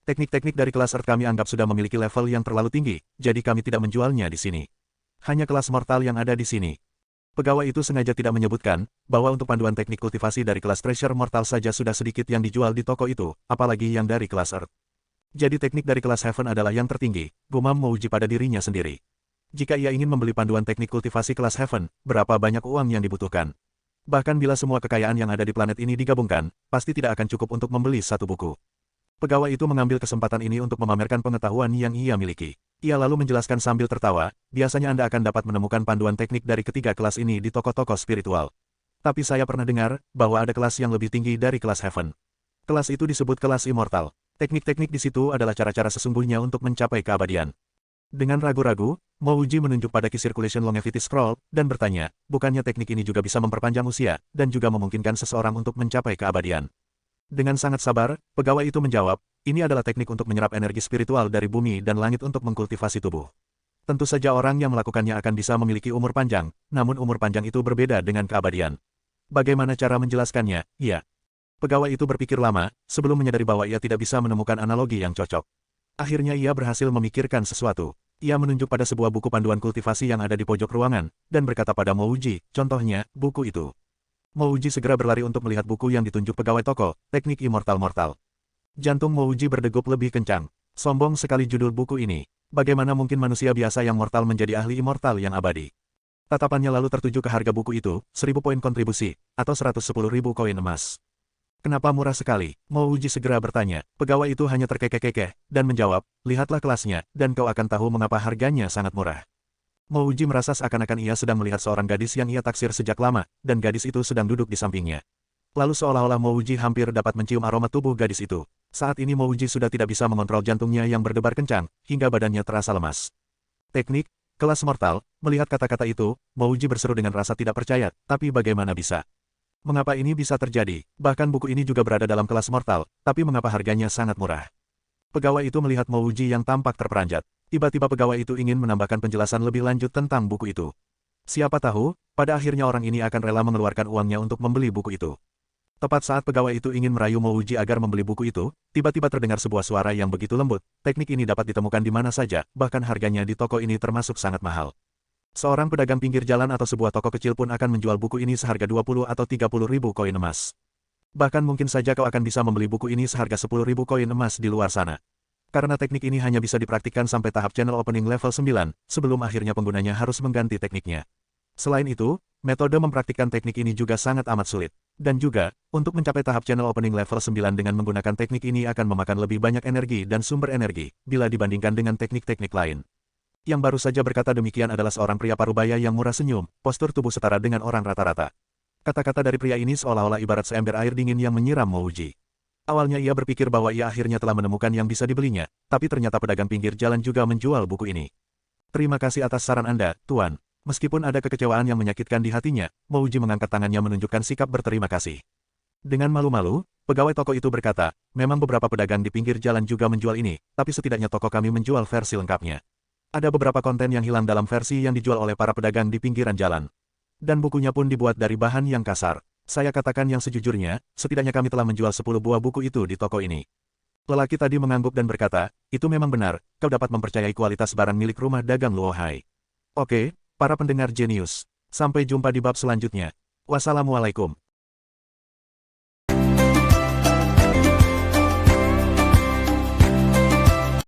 Teknik-teknik dari kelas Earth kami anggap sudah memiliki level yang terlalu tinggi, jadi kami tidak menjualnya di sini. Hanya kelas Mortal yang ada di sini. Pegawai itu sengaja tidak menyebutkan, bahwa untuk panduan teknik kultivasi dari kelas Treasure Mortal saja sudah sedikit yang dijual di toko itu, apalagi yang dari kelas Earth. Jadi teknik dari kelas Heaven adalah yang tertinggi, gumam Mouji pada dirinya sendiri. Jika ia ingin membeli panduan teknik kultivasi kelas Heaven, berapa banyak uang yang dibutuhkan? Bahkan bila semua kekayaan yang ada di planet ini digabungkan, pasti tidak akan cukup untuk membeli satu buku. Pegawai itu mengambil kesempatan ini untuk memamerkan pengetahuan yang ia miliki. Ia lalu menjelaskan sambil tertawa, biasanya Anda akan dapat menemukan panduan teknik dari ketiga kelas ini di toko-toko spiritual. Tapi saya pernah dengar, bahwa ada kelas yang lebih tinggi dari kelas Heaven. Kelas itu disebut kelas Immortal. Teknik-teknik di situ adalah cara-cara sesungguhnya untuk mencapai keabadian. Dengan ragu-ragu, Mouji menunjuk pada Key Circulation Longevity Scroll, dan bertanya, bukannya teknik ini juga bisa memperpanjang usia, dan juga memungkinkan seseorang untuk mencapai keabadian? Dengan sangat sabar, pegawai itu menjawab, ini adalah teknik untuk menyerap energi spiritual dari bumi dan langit untuk mengkultivasi tubuh. Tentu saja orang yang melakukannya akan bisa memiliki umur panjang, namun umur panjang itu berbeda dengan keabadian. Bagaimana cara menjelaskannya? Iya. Pegawai itu berpikir lama, sebelum menyadari bahwa ia tidak bisa menemukan analogi yang cocok. Akhirnya ia berhasil memikirkan sesuatu. Ia menunjuk pada sebuah buku panduan kultivasi yang ada di pojok ruangan, dan berkata pada Mouji, contohnya, buku itu. Mouji segera berlari untuk melihat buku yang ditunjuk pegawai toko, Teknik Immortal Mortal. Jantung Mouji berdegup lebih kencang. Sombong sekali judul buku ini. Bagaimana mungkin manusia biasa yang mortal menjadi ahli immortal yang abadi? Tatapannya lalu tertuju ke harga buku itu, 1000 poin kontribusi, atau 110.000 koin emas. Kenapa murah sekali? Mouji segera bertanya. Pegawai itu hanya terkekeh-kekeh, dan menjawab, lihatlah kelasnya, dan kau akan tahu mengapa harganya sangat murah. Mouji merasa seakan-akan ia sedang melihat seorang gadis yang ia taksir sejak lama, dan gadis itu sedang duduk di sampingnya. Lalu seolah-olah Mouji hampir dapat mencium aroma tubuh gadis itu. Saat ini Mouji sudah tidak bisa mengontrol jantungnya yang berdebar kencang, hingga badannya terasa lemas. Teknik, kelas mortal, melihat kata-kata itu, Mouji berseru dengan rasa tidak percaya, tapi bagaimana bisa? Mengapa ini bisa terjadi? Bahkan buku ini juga berada dalam kelas mortal, tapi mengapa harganya sangat murah? Pegawai itu melihat Mouji yang tampak terperanjat. Tiba-tiba pegawai itu ingin menambahkan penjelasan lebih lanjut tentang buku itu. Siapa tahu, pada akhirnya orang ini akan rela mengeluarkan uangnya untuk membeli buku itu. Tepat saat pegawai itu ingin merayu Mouji agar membeli buku itu, tiba-tiba terdengar sebuah suara yang begitu lembut. Teknik ini dapat ditemukan di mana saja, bahkan harganya di toko ini termasuk sangat mahal. Seorang pedagang pinggir jalan atau sebuah toko kecil pun akan menjual buku ini seharga 20 atau 30 ribu koin emas. Bahkan mungkin saja kau akan bisa membeli buku ini seharga 10 ribu koin emas di luar sana. Karena teknik ini hanya bisa dipraktikkan sampai tahap channel opening level 9, sebelum akhirnya penggunanya harus mengganti tekniknya. Selain itu, metode mempraktikkan teknik ini juga sangat amat sulit. Dan juga, untuk mencapai tahap channel opening level 9 dengan menggunakan teknik ini akan memakan lebih banyak energi dan sumber energi, bila dibandingkan dengan teknik-teknik lain. Yang baru saja berkata demikian adalah seorang pria parubaya yang murah senyum, postur tubuh setara dengan orang rata-rata. Kata-kata dari pria ini seolah-olah ibarat seember air dingin yang menyiram Mouji. Awalnya ia berpikir bahwa ia akhirnya telah menemukan yang bisa dibelinya, tapi ternyata pedagang pinggir jalan juga menjual buku ini. Terima kasih atas saran Anda, Tuan. Meskipun ada kekecewaan yang menyakitkan di hatinya, Mouji mengangkat tangannya menunjukkan sikap berterima kasih. Dengan malu-malu, pegawai toko itu berkata, memang beberapa pedagang di pinggir jalan juga menjual ini, tapi setidaknya toko kami menjual versi lengkapnya. Ada beberapa konten yang hilang dalam versi yang dijual oleh para pedagang di pinggiran jalan. Dan bukunya pun dibuat dari bahan yang kasar. Saya katakan yang sejujurnya, setidaknya kami telah menjual 10 buah buku itu di toko ini. Lelaki tadi mengangguk dan berkata, itu memang benar, kau dapat mempercayai kualitas barang milik rumah dagang Luohai. Oke, para pendengar jenius. Sampai jumpa di bab selanjutnya. Wassalamualaikum.